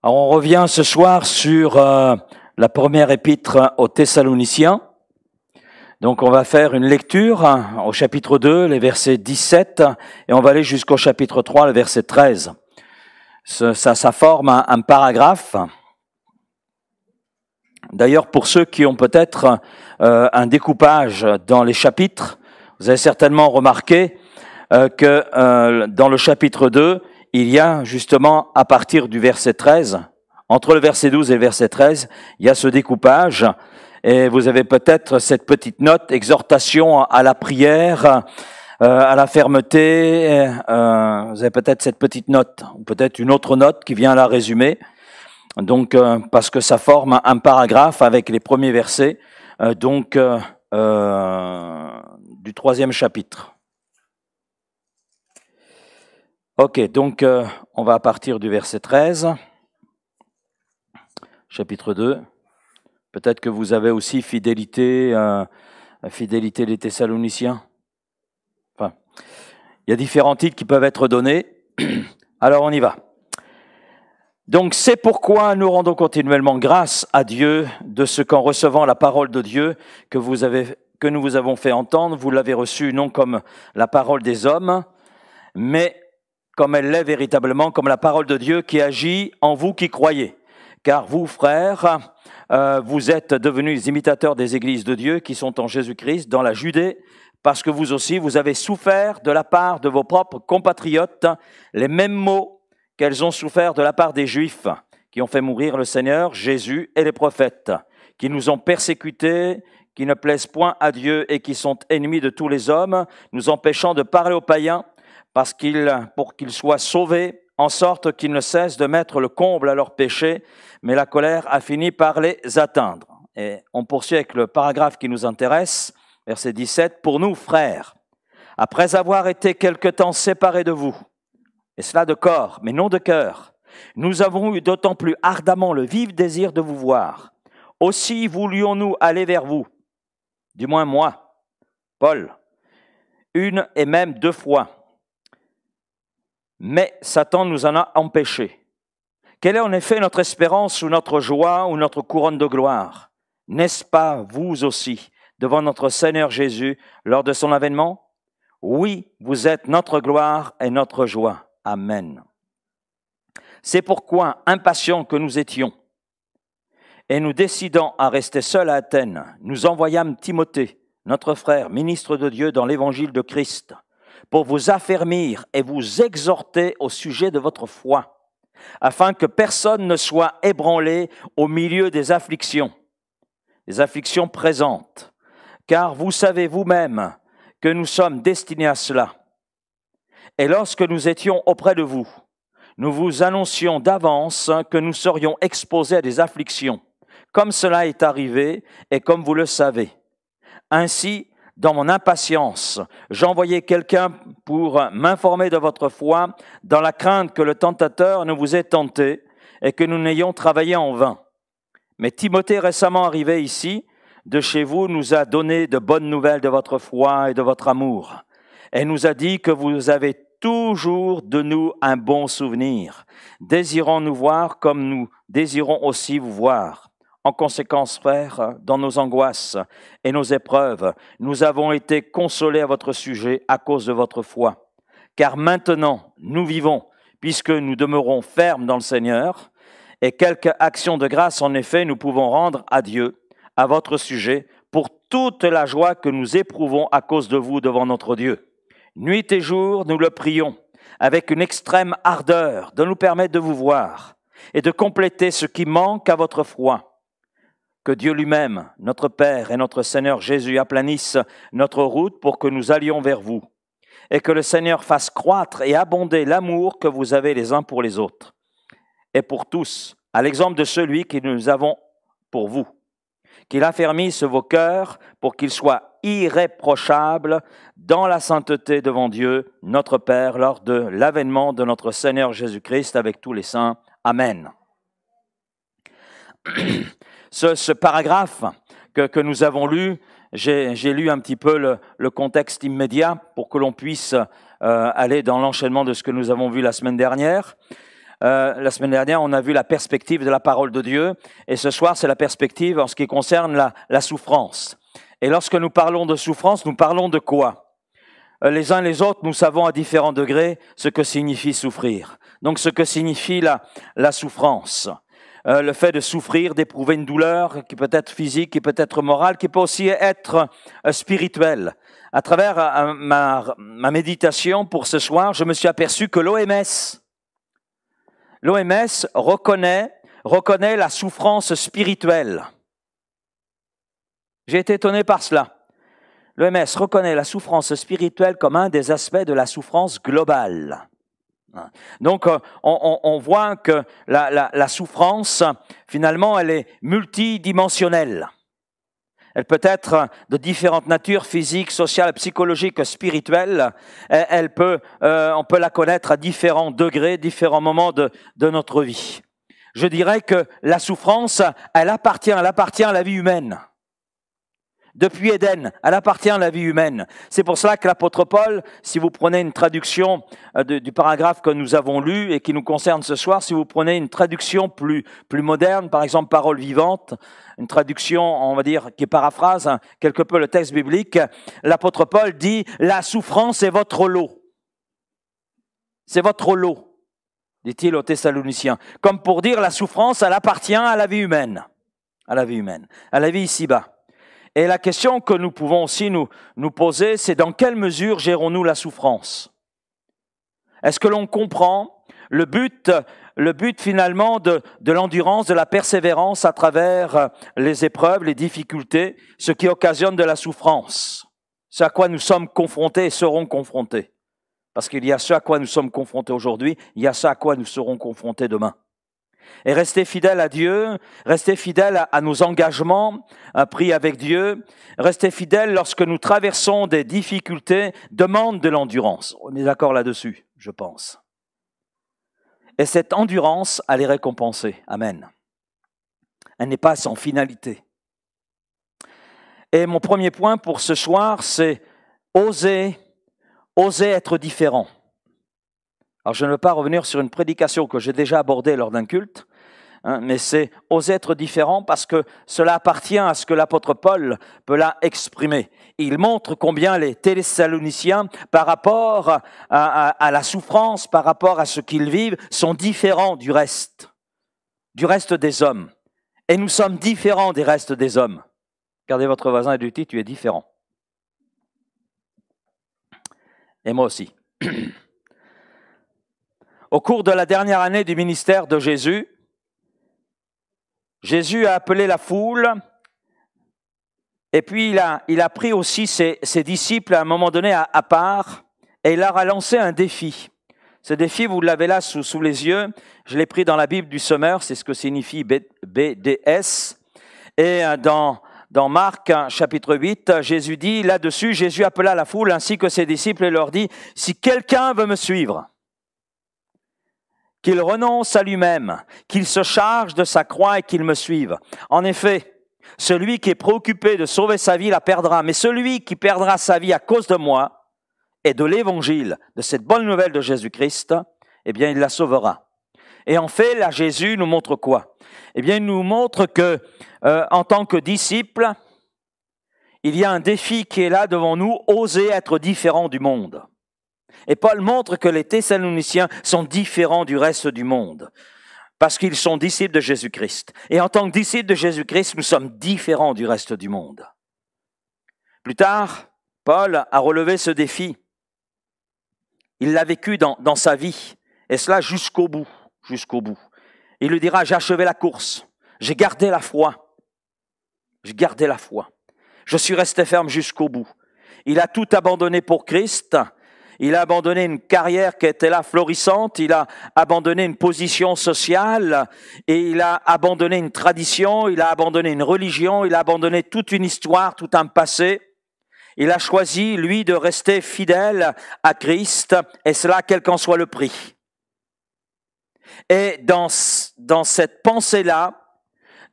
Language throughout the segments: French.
Alors, on revient ce soir sur la première épître aux Thessaloniciens. Donc on va faire une lecture au chapitre 2, les versets 17, et on va aller jusqu'au chapitre 3, le verset 13. Ça forme un paragraphe. D'ailleurs, pour ceux qui ont peut-être un découpage dans les chapitres, vous avez certainement remarqué que dans le chapitre 2, il y a justement à partir du verset 13, entre le verset 12 et le verset 13, il y a ce découpage. Et vous avez peut-être cette petite note, exhortation à la prière, à la fermeté. Vous avez peut-être cette petite note, ou peut-être une autre note qui vient la résumer. Donc, parce que ça forme un paragraphe avec les premiers versets, du 3e chapitre. Ok, donc on va partir du verset 13, chapitre 2. Peut-être que vous avez aussi fidélité des Thessaloniciens. Enfin, il y a différents titres qui peuvent être donnés. Alors on y va. Donc c'est pourquoi nous rendons continuellement grâce à Dieu de ce qu'en recevant la parole de Dieu que nous vous avons fait entendre, vous l'avez reçue non comme la parole des hommes, mais comme elle l'est véritablement, comme la parole de Dieu qui agit en vous qui croyez. Car vous, frères, vous êtes devenus imitateurs des églises de Dieu qui sont en Jésus-Christ dans la Judée, parce que vous aussi, vous avez souffert de la part de vos propres compatriotes les mêmes maux qu'elles ont souffert de la part des Juifs qui ont fait mourir le Seigneur, Jésus et les prophètes, qui nous ont persécutés, qui ne plaisent point à Dieu et qui sont ennemis de tous les hommes, nous empêchant de parler aux païens pour qu'ils soient sauvés, en sorte qu'ils ne cessent de mettre le comble à leurs péchés, mais la colère a fini par les atteindre. Et on poursuit avec le paragraphe qui nous intéresse, verset 17. « Pour nous, frères, après avoir été quelque temps séparés de vous, et cela de corps, mais non de cœur, nous avons eu d'autant plus ardemment le vif désir de vous voir. Aussi voulions-nous aller vers vous, du moins moi, Paul, une et même 2 fois. Mais Satan nous en a empêchés. Quelle est en effet notre espérance ou notre joie ou notre couronne de gloire? N'est-ce pas vous aussi, devant notre Seigneur Jésus, lors de son avènement? Oui, vous êtes notre gloire et notre joie. Amen. C'est pourquoi, impatients que nous étions, et nous décidant à rester seuls à Athènes, nous envoyâmes Timothée, notre frère, ministre de Dieu dans l'évangile de Christ, pour vous affermir et vous exhorter au sujet de votre foi, afin que personne ne soit ébranlé au milieu des afflictions présentes, car vous savez vous-même que nous sommes destinés à cela. Et lorsque nous étions auprès de vous, nous vous annoncions d'avance que nous serions exposés à des afflictions, comme cela est arrivé et comme vous le savez. Ainsi, dans mon impatience, j'envoyais quelqu'un pour m'informer de votre foi, dans la crainte que le tentateur ne vous ait tenté et que nous n'ayons travaillé en vain. Mais Timothée, récemment arrivé ici, de chez vous, nous a donné de bonnes nouvelles de votre foi et de votre amour, et nous a dit que vous avez toujours de nous un bon souvenir, désirant nous voir comme nous désirons aussi vous voir. En conséquence, frères, dans nos angoisses et nos épreuves, nous avons été consolés à votre sujet à cause de votre foi. Car maintenant, nous vivons, puisque nous demeurons fermes dans le Seigneur, et quelque action de grâce, en effet, nous pouvons rendre à Dieu, à votre sujet, pour toute la joie que nous éprouvons à cause de vous devant notre Dieu. Nuit et jour, nous le prions, avec une extrême ardeur, de nous permettre de vous voir et de compléter ce qui manque à votre foi. Que Dieu lui-même, notre Père et notre Seigneur Jésus aplanissent notre route pour que nous allions vers vous, et que le Seigneur fasse croître et abonder l'amour que vous avez les uns pour les autres, et pour tous, à l'exemple de celui que nous avons pour vous, qu'il affermisse vos cœurs pour qu'ils soient irréprochables dans la sainteté devant Dieu, notre Père, lors de l'avènement de notre Seigneur Jésus-Christ avec tous les saints. Amen. Ce paragraphe que nous avons lu, j'ai lu un petit peu le contexte immédiat pour que l'on puisse aller dans l'enchaînement de ce que nous avons vu la semaine dernière. La semaine dernière, on a vu la perspective de la parole de Dieu. Et ce soir, c'est la perspective en ce qui concerne la souffrance. Et lorsque nous parlons de souffrance, nous parlons de quoi? Les uns les autres, nous savons à différents degrés ce que signifie souffrir. Donc, ce que signifie la souffrance. Le fait de souffrir, d'éprouver une douleur qui peut être physique, qui peut être morale, qui peut aussi être spirituelle. À travers ma méditation pour ce soir, je me suis aperçu que l'OMS reconnaît la souffrance spirituelle. J'ai été étonné par cela. L'OMS reconnaît la souffrance spirituelle comme un des aspects de la souffrance globale. Donc, on voit que la souffrance, finalement, elle est multidimensionnelle. Elle peut être de différentes natures, physiques, sociales, psychologiques, spirituelles. On peut la connaître à différents degrés, différents moments de notre vie. Je dirais que la souffrance, elle appartient à la vie humaine. Depuis Éden, elle appartient à la vie humaine. C'est pour cela que l'apôtre Paul, si vous prenez une traduction du paragraphe que nous avons lu et qui nous concerne ce soir, si vous prenez une traduction plus moderne, par exemple Parole vivante, une traduction, on va dire, qui paraphrase quelque peu le texte biblique, l'apôtre Paul dit « La souffrance est votre lot ». C'est votre lot, dit-il aux Thessaloniciens. Comme pour dire, la souffrance, elle appartient à la vie humaine, à la vie ici-bas. Et la question que nous pouvons aussi nous poser, c'est dans quelle mesure gérons-nous la souffrance? Est-ce que l'on comprend le but finalement de l'endurance, de la persévérance à travers les épreuves, les difficultés, ce qui occasionne de la souffrance? Ce à quoi nous sommes confrontés et serons confrontés. Parce qu'il y a ce à quoi nous sommes confrontés aujourd'hui, il y a ce à quoi nous serons confrontés demain. Et rester fidèle à Dieu, rester fidèle à nos engagements pris avec Dieu, rester fidèle lorsque nous traversons des difficultés demande de l'endurance. On est d'accord là-dessus, je pense. Et cette endurance, elle est récompensée. Amen. Elle n'est pas sans finalité. Et mon premier point pour ce soir, c'est oser être différent. Alors, je ne veux pas revenir sur une prédication que j'ai déjà abordée lors d'un culte, mais c'est oser être différent parce que cela appartient à ce que l'apôtre Paul peut là exprimer. Il montre combien les Thessaloniciens, par rapport à la souffrance, par rapport à ce qu'ils vivent, sont différents du reste des hommes. Et nous sommes différents des restes des hommes. Regardez votre voisin et lui dites, tu es différent. Et moi aussi. Au cours de la dernière année du ministère de Jésus, Jésus a appelé la foule et puis il a pris aussi ses disciples à un moment donné à part et il leur a lancé un défi. Ce défi, vous l'avez là sous les yeux, je l'ai pris dans la Bible du Sommeur, c'est ce que signifie BDS. Et dans Marc chapitre 8, Jésus dit, là-dessus, Jésus appela la foule ainsi que ses disciples et leur dit, « Si quelqu'un veut me suivre, qu'il renonce à lui-même, qu'il se charge de sa croix et qu'il me suive. En effet, celui qui est préoccupé de sauver sa vie la perdra, mais celui qui perdra sa vie à cause de moi et de l'évangile, de cette bonne nouvelle de Jésus-Christ, eh bien, il la sauvera. » Et en fait, là, Jésus nous montre quoi? Eh bien, il nous montre que, en tant que disciples, il y a un défi qui est là devant nous, oser être différent du monde. Et Paul montre que les Thessaloniciens sont différents du reste du monde, parce qu'ils sont disciples de Jésus-Christ. Et en tant que disciples de Jésus-Christ, nous sommes différents du reste du monde. Plus tard, Paul a relevé ce défi. Il l'a vécu dans sa vie, et cela jusqu'au bout. Il lui dira, j'ai achevé la course, j'ai gardé la foi. Je suis resté ferme jusqu'au bout. Il a tout abandonné pour Christ. Il a abandonné une carrière qui était là florissante, il a abandonné une position sociale et il a abandonné une tradition, il a abandonné une religion, il a abandonné toute une histoire, tout un passé. Il a choisi, lui, de rester fidèle à Christ et cela quel qu'en soit le prix. Et dans cette pensée-là,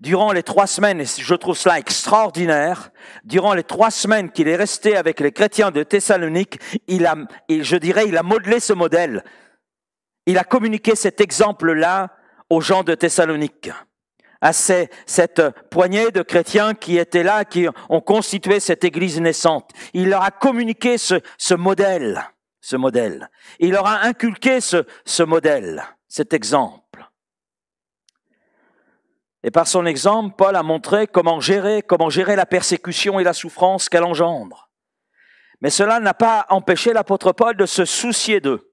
durant les 3 semaines, et je trouve cela extraordinaire, durant les 3 semaines qu'il est resté avec les chrétiens de Thessalonique, il a modelé ce modèle. il a communiqué cet exemple-là aux gens de Thessalonique, à cette poignée de chrétiens qui étaient là, qui ont constitué cette église naissante. Il leur a communiqué ce modèle. Il leur a inculqué ce modèle, cet exemple. Et par son exemple, Paul a montré comment gérer la persécution et la souffrance qu'elle engendre. Mais cela n'a pas empêché l'apôtre Paul de se soucier d'eux.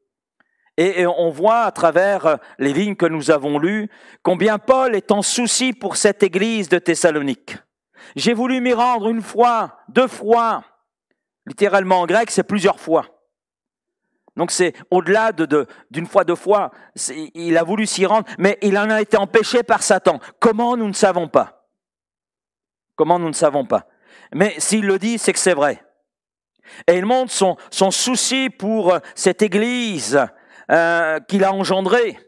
Et on voit à travers les lignes que nous avons lues combien Paul est en souci pour cette église de Thessalonique. J'ai voulu m'y rendre une fois, 2 fois. Littéralement en grec, c'est plusieurs fois. Donc c'est au-delà d'une fois, 2 fois. Il a voulu s'y rendre, mais il en a été empêché par Satan. Comment, nous ne savons pas. Mais s'il le dit, c'est que c'est vrai. Et il montre son souci pour cette église qu'il a engendrée.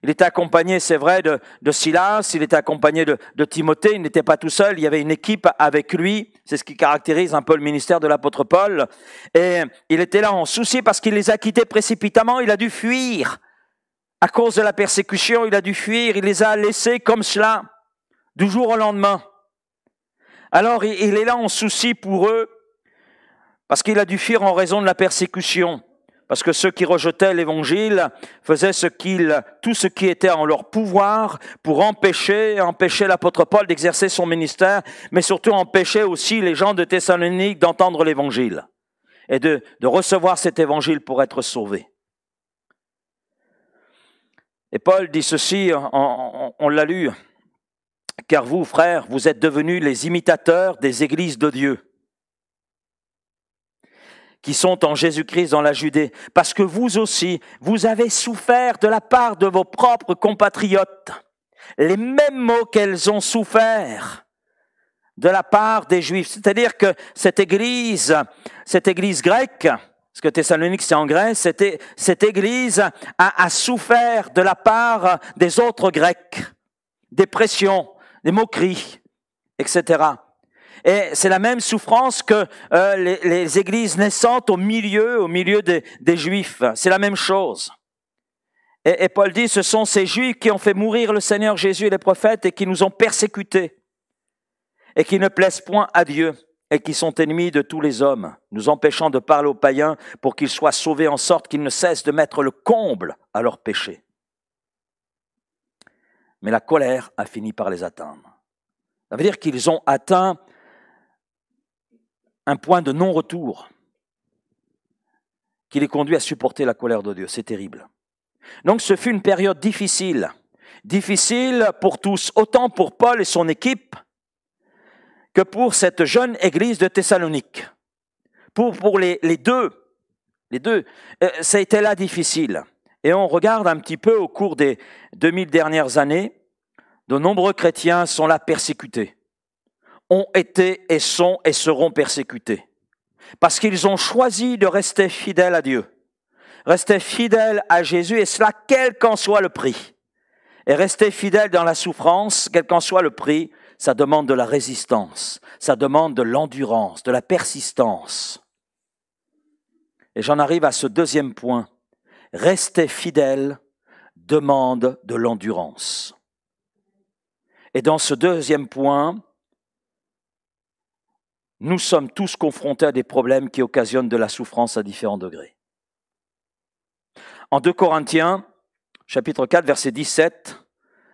Il était accompagné, c'est vrai, de Silas, il était accompagné de Timothée, il n'était pas tout seul, il y avait une équipe avec lui, c'est ce qui caractérise un peu le ministère de l'apôtre Paul, et il était là en souci parce qu'il les a quittés précipitamment, il a dû fuir, à cause de la persécution, il a dû fuir, il les a laissés comme cela, du jour au lendemain. Alors il est là en souci pour eux, parce qu'il a dû fuir en raison de la persécution. Parce que ceux qui rejetaient l'évangile faisaient tout ce qui était en leur pouvoir pour empêcher l'apôtre Paul d'exercer son ministère, mais surtout empêcher aussi les gens de Thessalonique d'entendre l'évangile et de recevoir cet évangile pour être sauvés. Et Paul dit ceci, on l'a lu, « Car vous, frères, vous êtes devenus les imitateurs des églises de Dieu, qui sont en Jésus-Christ dans la Judée, parce que vous aussi, vous avez souffert de la part de vos propres compatriotes, les mêmes maux qu'elles ont souffert de la part des Juifs. » C'est-à-dire que cette église grecque, parce que Thessalonique c'est en Grèce, cette église a souffert de la part des autres Grecs, des pressions, des moqueries, etc. Et c'est la même souffrance que les églises naissantes au milieu des Juifs. C'est la même chose. Et Paul dit, ce sont ces Juifs qui ont fait mourir le Seigneur Jésus et les prophètes et qui nous ont persécutés et qui ne plaisent point à Dieu et qui sont ennemis de tous les hommes, nous empêchant de parler aux païens pour qu'ils soient sauvés en sorte qu'ils ne cessent de mettre le comble à leurs péchés. Mais la colère a fini par les atteindre. Ça veut dire qu'ils ont atteint un point de non-retour qui les conduit à supporter la colère de Dieu. C'est terrible. Donc ce fut une période difficile pour tous, autant pour Paul et son équipe que pour cette jeune église de Thessalonique. Pour les deux, ça a été là difficile. Et on regarde un petit peu au cours des 2000 dernières années, de nombreux chrétiens sont là persécutés, ont été et sont et seront persécutés. Parce qu'ils ont choisi de rester fidèles à Dieu, rester fidèles à Jésus, et cela quel qu'en soit le prix. Et rester fidèle dans la souffrance, quel qu'en soit le prix, ça demande de la résistance, ça demande de l'endurance, de la persistance. Et j'en arrive à ce deuxième point. Rester fidèle demande de l'endurance. Et dans ce deuxième point, nous sommes tous confrontés à des problèmes qui occasionnent de la souffrance à différents degrés. En 2 Corinthiens, chapitre 4, verset 17,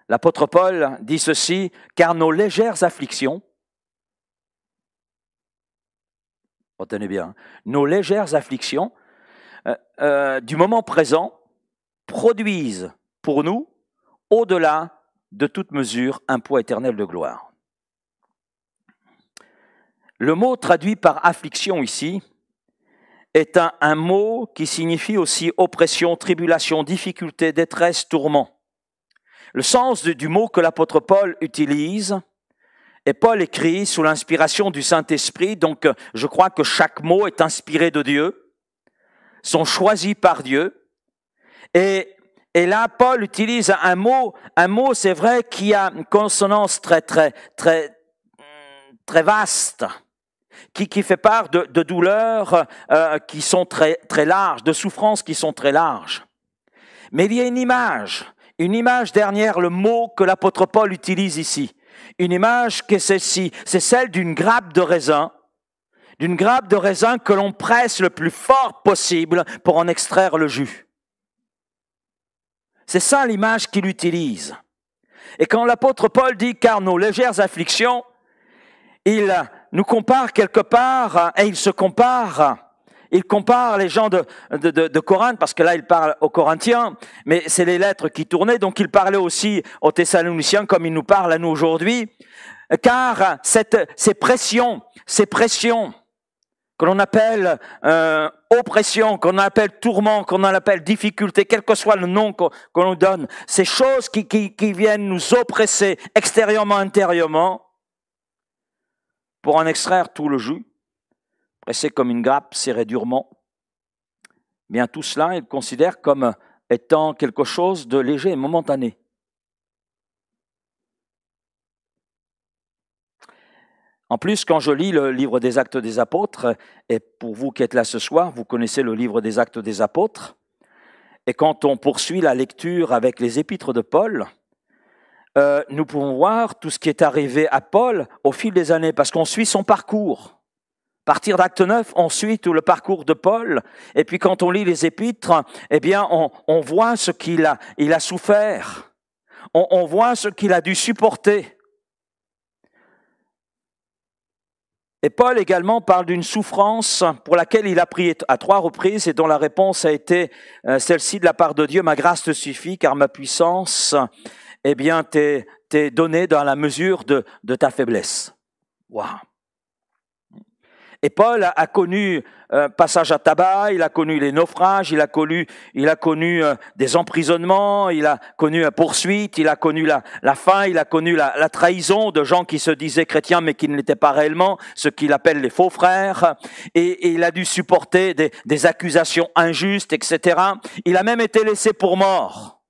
l'apôtre Paul dit ceci, « Car nos légères afflictions, retenez bien, nos légères afflictions du moment présent produisent pour nous, au-delà de toute mesure, un poids éternel de gloire. » Le mot traduit par affliction ici est un mot qui signifie aussi oppression, tribulation, difficulté, détresse, tourment. Le sens du mot que l'apôtre Paul utilise, et Paul écrit sous l'inspiration du Saint-Esprit, donc je crois que chaque mot est inspiré de Dieu, sont choisis par Dieu, et là Paul utilise un mot c'est vrai qui a une consonance très vaste, qui fait part de douleurs qui sont très larges, de souffrances qui sont très larges. Mais il y a une image derrière le mot que l'apôtre Paul utilise ici. Une image qui est celle-ci, c'est celle d'une grappe de raisin que l'on presse le plus fort possible pour en extraire le jus. C'est ça l'image qu'il utilise. Et quand l'apôtre Paul dit « car nos légères afflictions », il nous compare quelque part, et il compare les gens de Corinthe, parce que là il parle aux Corinthiens, mais c'est les lettres qui tournaient, donc il parlait aussi aux Thessaloniciens comme il nous parle à nous aujourd'hui, car ces pressions que l'on appelle oppression, qu'on appelle tourment, qu'on appelle difficulté, quel que soit le nom qu'on nous donne, ces choses qui viennent nous oppresser extérieurement, intérieurement, pour en extraire tout le jus, pressé comme une grappe, serré durement, bien tout cela, il considère comme étant quelque chose de léger et momentané. En plus, quand je lis le livre des Actes des Apôtres, et pour vous qui êtes là ce soir, vous connaissez le livre des Actes des Apôtres, et quand on poursuit la lecture avec les épîtres de Paul, nous pouvons voir tout ce qui est arrivé à Paul au fil des années, parce qu'on suit son parcours. À partir d'Acte 9, on suit tout le parcours de Paul, et puis quand on lit les épîtres, eh bien, on voit ce qu'il a souffert, on voit ce qu'il a dû supporter. Et Paul également parle d'une souffrance pour laquelle il a prié à 3 reprises et dont la réponse a été celle-ci de la part de Dieu, « Ma grâce te suffit car ma puissance eh bien, t'est donnée dans la mesure de ta faiblesse. » Waouh. Et Paul a connu passage à tabac, il a connu les naufrages, il a connu des emprisonnements, il a connu poursuite, il a connu la faim, il a connu la trahison de gens qui se disaient chrétiens mais qui ne l'étaient pas réellement, ce qu'il appelle les faux frères, et il a dû supporter des accusations injustes, etc. Il a même été laissé pour mort.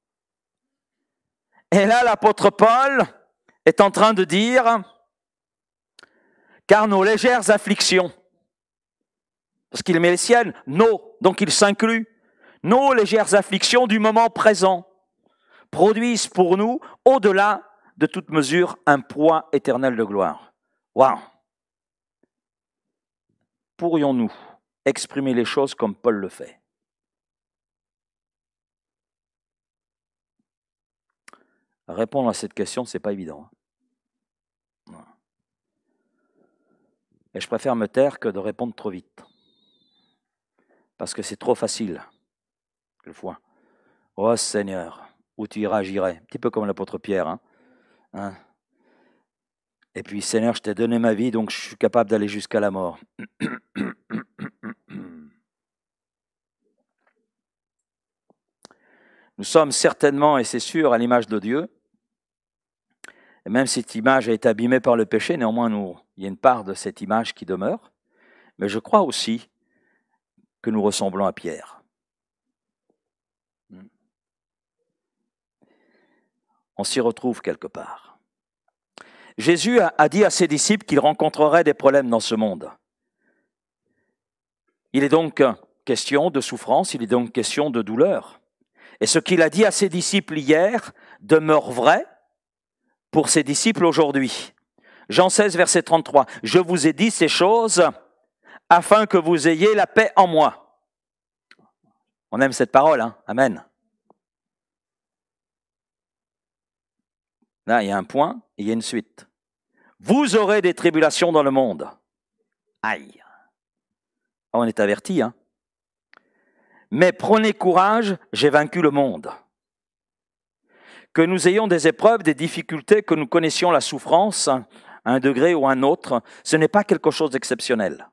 Et là, l'apôtre Paul est en train de dire « car nos légères afflictions », parce qu'il met les siennes, donc il s'inclut. Nos légères afflictions du moment présent produisent pour nous, au-delà de toute mesure, un poids éternel de gloire. Waouh! Pourrions-nous exprimer les choses comme Paul le fait? Répondre à cette question, c'est pas évident. Et je préfère me taire que de répondre trop vite. Parce que c'est trop facile, quelquefois. Oh Seigneur, où tu iras, j'irai. Un petit peu comme l'apôtre Pierre. Hein? Et puis Seigneur, je t'ai donné ma vie, donc je suis capable d'aller jusqu'à la mort. Nous sommes certainement, et c'est sûr, à l'image de Dieu. Et même si cette image a été abîmée par le péché, néanmoins, il y a une part de cette image qui demeure. Mais je crois aussi que nous ressemblons à Pierre. On s'y retrouve quelque part. Jésus a dit à ses disciples qu'il rencontrerait des problèmes dans ce monde. Il est donc question de souffrance, il est donc question de douleur. Et ce qu'il a dit à ses disciples hier demeure vrai pour ses disciples aujourd'hui. Jean 16, verset 33. « Je vous ai dit ces choses afin que vous ayez la paix en moi. » On aime cette parole, hein? Amen. Là, il y a un point et il y a une suite. Vous aurez des tribulations dans le monde. Aïe. On est averti, hein? Mais prenez courage, j'ai vaincu le monde. Que nous ayons des épreuves, des difficultés, que nous connaissions la souffrance, à un degré ou à un autre, ce n'est pas quelque chose d'exceptionnel.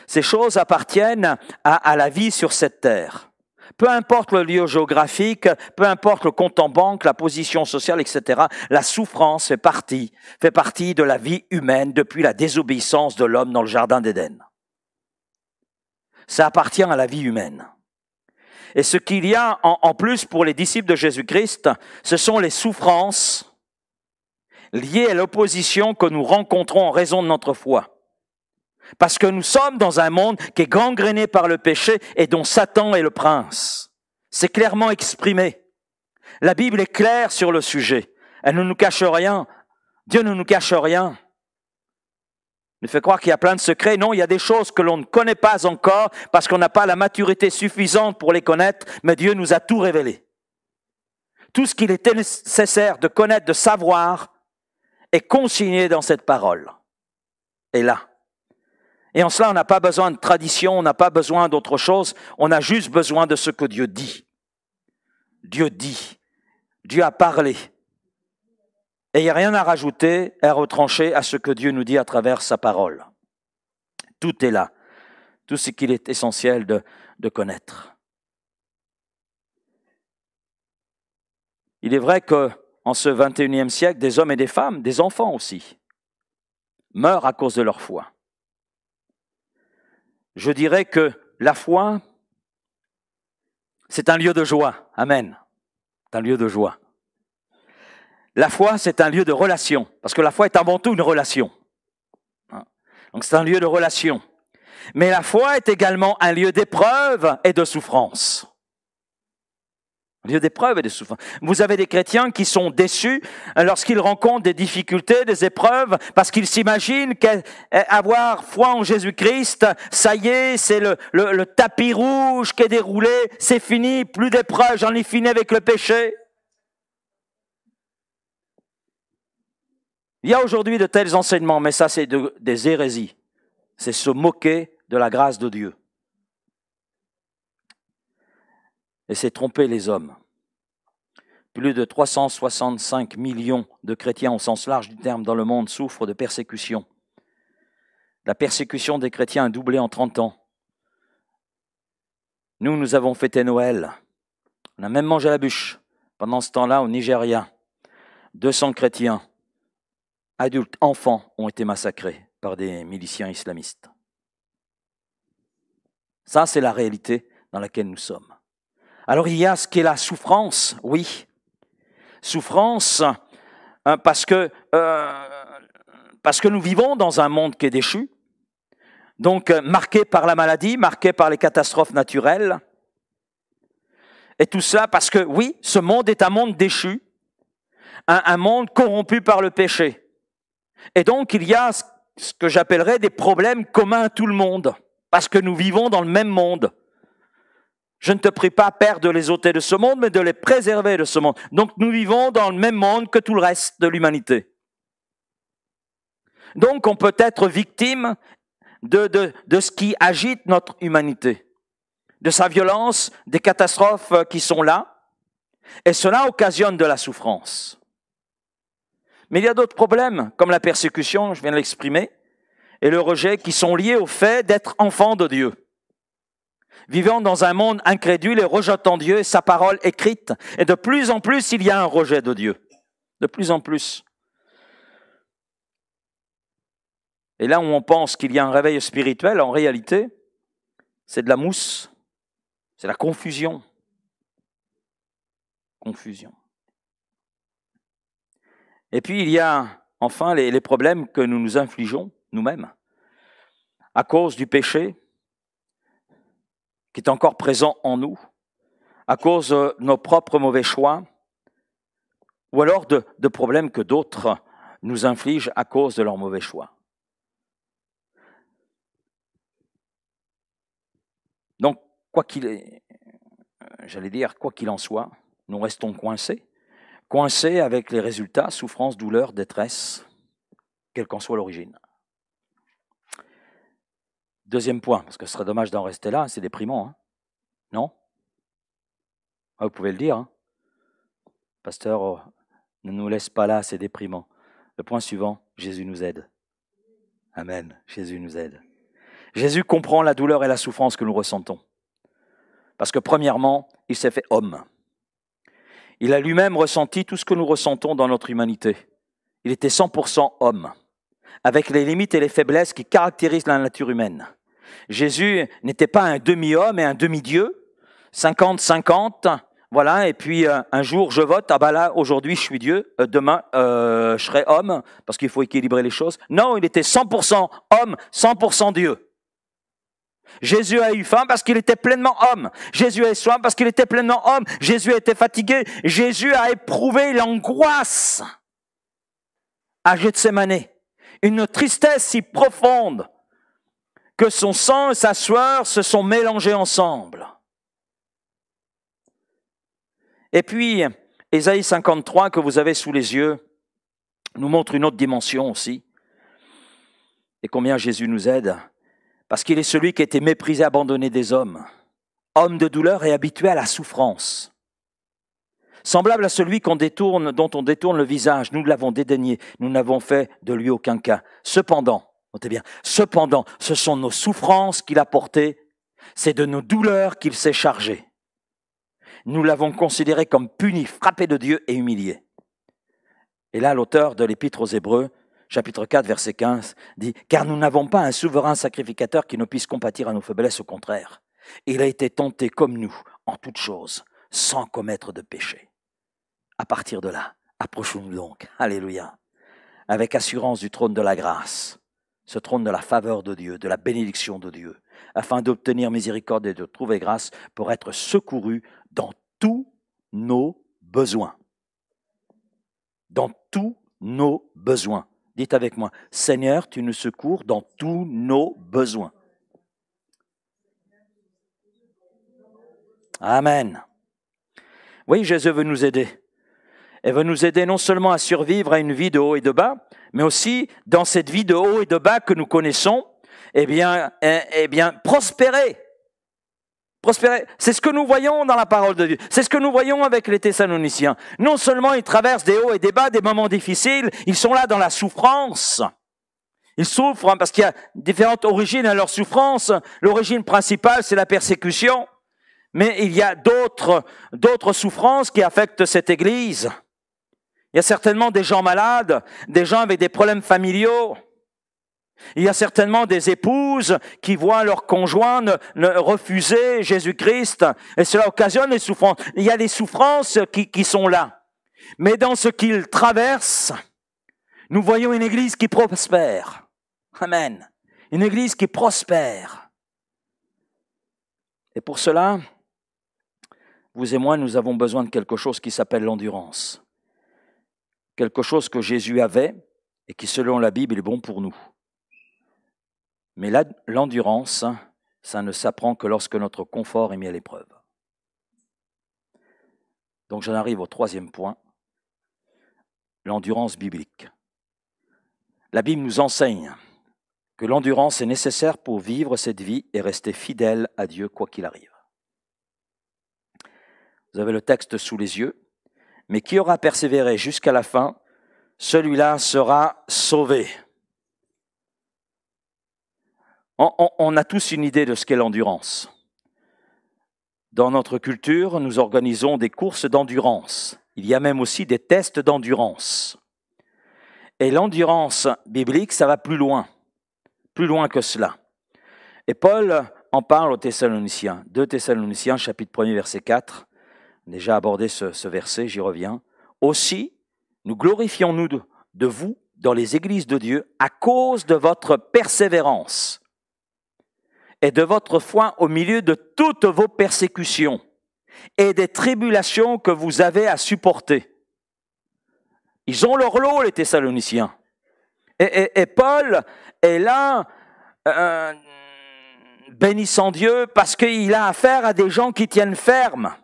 Ces choses appartiennent à la vie sur cette terre. Peu importe le lieu géographique, peu importe le compte en banque, la position sociale, etc., la souffrance fait partie de la vie humaine depuis la désobéissance de l'homme dans le jardin d'Éden. Ça appartient à la vie humaine. Et ce qu'il y a en plus pour les disciples de Jésus-Christ, ce sont les souffrances liées à l'opposition que nous rencontrons en raison de notre foi. Parce que nous sommes dans un monde qui est gangréné par le péché et dont Satan est le prince. C'est clairement exprimé. La Bible est claire sur le sujet. Elle ne nous cache rien. Dieu ne nous cache rien. Il nous fait croire qu'il y a plein de secrets. Non, il y a des choses que l'on ne connaît pas encore parce qu'on n'a pas la maturité suffisante pour les connaître, mais Dieu nous a tout révélé. Tout ce qu'il était nécessaire de connaître, de savoir, est consigné dans cette parole. Et là. Et en cela, on n'a pas besoin de tradition, on n'a pas besoin d'autre chose, on a juste besoin de ce que Dieu dit. Dieu dit. Dieu a parlé. Et il n'y a rien à rajouter, à retrancher à ce que Dieu nous dit à travers sa parole. Tout est là. Tout ce qu'il est essentiel de connaître. Il est vrai qu'en ce 21e siècle, des hommes et des femmes, des enfants aussi, meurent à cause de leur foi. Je dirais que la foi, c'est un lieu de joie. Amen. C'est un lieu de joie. La foi, c'est un lieu de relation, parce que la foi est avant tout une relation. Donc c'est un lieu de relation. Mais la foi est également un lieu d'épreuve et de souffrance. Un lieu d'épreuve et de souffrance. Vous avez des chrétiens qui sont déçus lorsqu'ils rencontrent des difficultés, des épreuves, parce qu'ils s'imaginent qu'avoir foi en Jésus-Christ, ça y est, c'est le tapis rouge qui est déroulé, c'est fini, plus d'épreuves, j'en ai fini avec le péché. Il y a aujourd'hui de tels enseignements, mais ça c'est des hérésies. C'est se moquer de la grâce de Dieu. Et c'est tromper les hommes. Plus de 365 millions de chrétiens au sens large du terme dans le monde souffrent de persécution. La persécution des chrétiens a doublé en 30 ans. Nous avons fêté Noël. On a même mangé la bûche. Pendant ce temps-là, au Nigeria, 200 chrétiens, adultes, enfants, ont été massacrés par des miliciens islamistes. Ça, c'est la réalité dans laquelle nous sommes. Alors, il y a ce qui est la souffrance, oui. Souffrance, parce que nous vivons dans un monde qui est déchu, donc marqué par la maladie, marqué par les catastrophes naturelles. Et tout ça parce que, oui, ce monde est un monde déchu, un monde corrompu par le péché. Et donc, il y a ce que j'appellerais des problèmes communs à tout le monde, parce que nous vivons dans le même monde. Je ne te prie pas, Père, de les ôter de ce monde, mais de les préserver de ce monde. Donc, nous vivons dans le même monde que tout le reste de l'humanité. Donc, on peut être victime de ce qui agite notre humanité, de sa violence, des catastrophes qui sont là, et cela occasionne de la souffrance. Mais il y a d'autres problèmes, comme la persécution, je viens de l'exprimer, et le rejet, qui sont liés au fait d'être enfant de Dieu. Vivant dans un monde incrédule et rejetant Dieu et sa parole écrite, et de plus en plus, il y a un rejet de Dieu. De plus en plus. Et là où on pense qu'il y a un réveil spirituel, en réalité, c'est de la mousse, c'est la confusion. Confusion. Et puis il y a enfin les problèmes que nous nous infligeons nous-mêmes à cause du péché qui est encore présent en nous, à cause de nos propres mauvais choix, ou alors de problèmes que d'autres nous infligent à cause de leurs mauvais choix. Donc, quoi qu'il en soit, nous restons coincés avec les résultats, souffrance, douleur, détresse, quelle qu'en soit l'origine. Deuxième point, parce que ce serait dommage d'en rester là, c'est déprimant, hein? Non? Vous pouvez le dire, hein? Pasteur, ne nous laisse pas là, c'est déprimant. Le point suivant, Jésus nous aide. Amen, Jésus nous aide. Jésus comprend la douleur et la souffrance que nous ressentons. Parce que premièrement, il s'est fait homme. Il a lui-même ressenti tout ce que nous ressentons dans notre humanité. Il était 100% homme, avec les limites et les faiblesses qui caractérisent la nature humaine. Jésus n'était pas un demi-homme et un demi-dieu, 50-50, voilà, et puis un jour je vote, ah ben là, aujourd'hui je suis Dieu, demain je serai homme, parce qu'il faut équilibrer les choses. Non, il était 100% homme, 100% Dieu. Jésus a eu faim parce qu'il était pleinement homme. Jésus a eu soif parce qu'il était pleinement homme. Jésus a été fatigué. Jésus a éprouvé l'angoisse à Gethsémane. Une tristesse si profonde que son sang et sa sueur se sont mélangés ensemble. Et puis, Ésaïe 53, que vous avez sous les yeux, nous montre une autre dimension aussi. Et combien Jésus nous aide. Parce qu'il est celui qui a été méprisé, abandonné des hommes. Homme de douleur et habitué à la souffrance. Semblable à celui dont on détourne le visage. Nous l'avons dédaigné. Nous n'avons fait de lui aucun cas. Cependant, notez bien, cependant, ce sont nos souffrances qu'il a portées. C'est de nos douleurs qu'il s'est chargé. Nous l'avons considéré comme puni, frappé de Dieu et humilié. Et là, l'auteur de l'Épître aux Hébreux, chapitre 4, verset 15, dit « Car nous n'avons pas un souverain sacrificateur qui ne puisse compatir à nos faiblesses, au contraire. Il a été tenté comme nous, en toutes choses, sans commettre de péché. » À partir de là, approchons-nous donc, alléluia, avec assurance du trône de la grâce, ce trône de la faveur de Dieu, de la bénédiction de Dieu, afin d'obtenir miséricorde et de trouver grâce pour être secourus dans tous nos besoins. Dans tous nos besoins. Dites avec moi, Seigneur, tu nous secours dans tous nos besoins. Amen. Oui, Jésus veut nous aider. Il veut nous aider non seulement à survivre à une vie de haut et de bas, mais aussi dans cette vie de haut et de bas que nous connaissons, eh bien, prospérer. Prospérer. C'est ce que nous voyons dans la parole de Dieu. C'est ce que nous voyons avec les Thessaloniciens. Non seulement ils traversent des hauts et des bas, des moments difficiles, ils sont là dans la souffrance. Ils souffrent parce qu'il y a différentes origines à leur souffrance. L'origine principale, c'est la persécution. Mais il y a d'autres souffrances qui affectent cette Église. Il y a certainement des gens malades, des gens avec des problèmes familiaux. Il y a certainement des épouses qui voient leur conjoint refuser Jésus-Christ et cela occasionne des souffrances. Il y a des souffrances qui sont là. Mais dans ce qu'ils traversent, nous voyons une Église qui prospère. Amen. Une Église qui prospère. Et pour cela, vous et moi, nous avons besoin de quelque chose qui s'appelle l'endurance. Quelque chose que Jésus avait et qui, selon la Bible, est bon pour nous. Mais l'endurance, ça ne s'apprend que lorsque notre confort est mis à l'épreuve. Donc j'en arrive au troisième point, l'endurance biblique. La Bible nous enseigne que l'endurance est nécessaire pour vivre cette vie et rester fidèle à Dieu quoi qu'il arrive. Vous avez le texte sous les yeux. Mais qui aura persévéré jusqu'à la fin, celui-là sera sauvé. On a tous une idée de ce qu'est l'endurance. Dans notre culture, nous organisons des courses d'endurance. Il y a même aussi des tests d'endurance. Et l'endurance biblique, ça va plus loin que cela. Et Paul en parle aux Thessaloniciens. 2 Thessaloniciens, chapitre 1er, verset 4. Déjà abordé ce verset, j'y reviens. Aussi, nous glorifions-nous de vous dans les églises de Dieu à cause de votre persévérance et de votre foi au milieu de toutes vos persécutions et des tribulations que vous avez à supporter. Ils ont leur lot, les Thessaloniciens. Et Paul est là, bénissant Dieu, parce qu'il a affaire à des gens qui tiennent ferme.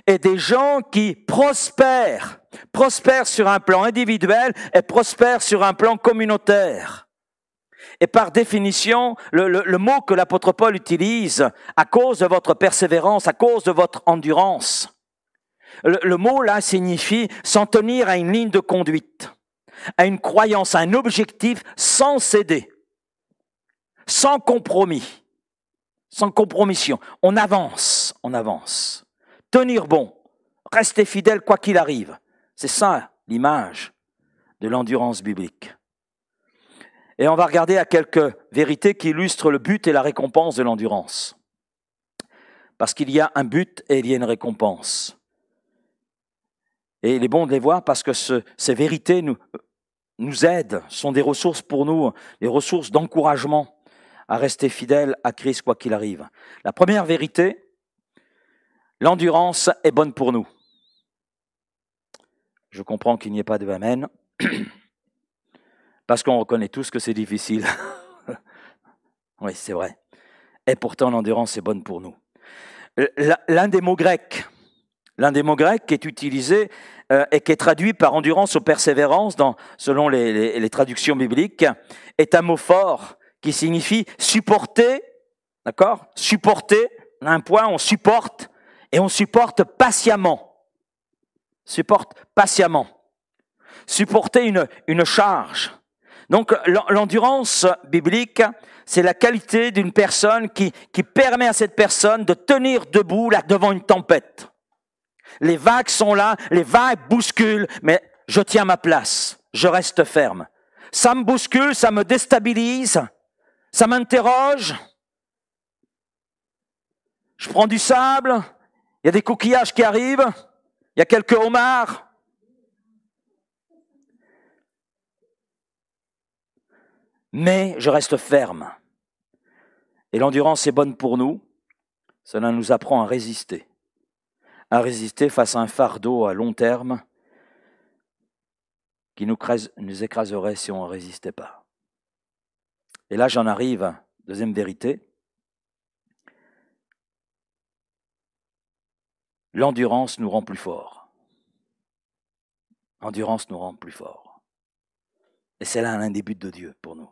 Et des gens qui prospèrent sur un plan individuel et prospèrent sur un plan communautaire. Et par définition, le mot que l'apôtre Paul utilise, à cause de votre persévérance, à cause de votre endurance, le mot là signifie s'en tenir à une ligne de conduite, à une croyance, à un objectif sans céder, sans compromis, sans compromission. On avance. Tenir bon, rester fidèle quoi qu'il arrive. C'est ça l'image de l'endurance biblique. Et on va regarder à quelques vérités qui illustrent le but et la récompense de l'endurance. Parce qu'il y a un but et il y a une récompense. Et il est bon de les voir parce que ces vérités nous aident, sont des ressources pour nous, des ressources d'encouragement à rester fidèle à Christ quoi qu'il arrive. La première vérité, l'endurance est bonne pour nous. Je comprends qu'il n'y ait pas de amen, parce qu'on reconnaît tous que c'est difficile. Oui, c'est vrai. Et pourtant, l'endurance est bonne pour nous. L'un des mots grecs qui est utilisé et qui est traduit par endurance ou persévérance selon les traductions bibliques, est un mot fort qui signifie supporter, d'accord ? Supporter, un point, on supporte, et on supporte patiemment. Supporte patiemment. Supporter une charge. Donc l'endurance biblique, c'est la qualité d'une personne qui permet à cette personne de tenir debout là devant une tempête. Les vagues sont là, les vagues bousculent, mais je tiens ma place, je reste ferme. Ça me bouscule, ça me déstabilise, ça m'interroge. Je prends du sable, il y a des coquillages qui arrivent, il y a quelques homards. Mais je reste ferme. Et l'endurance est bonne pour nous. Cela nous apprend à résister face à un fardeau à long terme qui nous écraserait si on ne résistait pas. Et là, j'en arrive, deuxième vérité. L'endurance nous rend plus forts. L'endurance nous rend plus forts. Et c'est là l'un des buts de Dieu pour nous.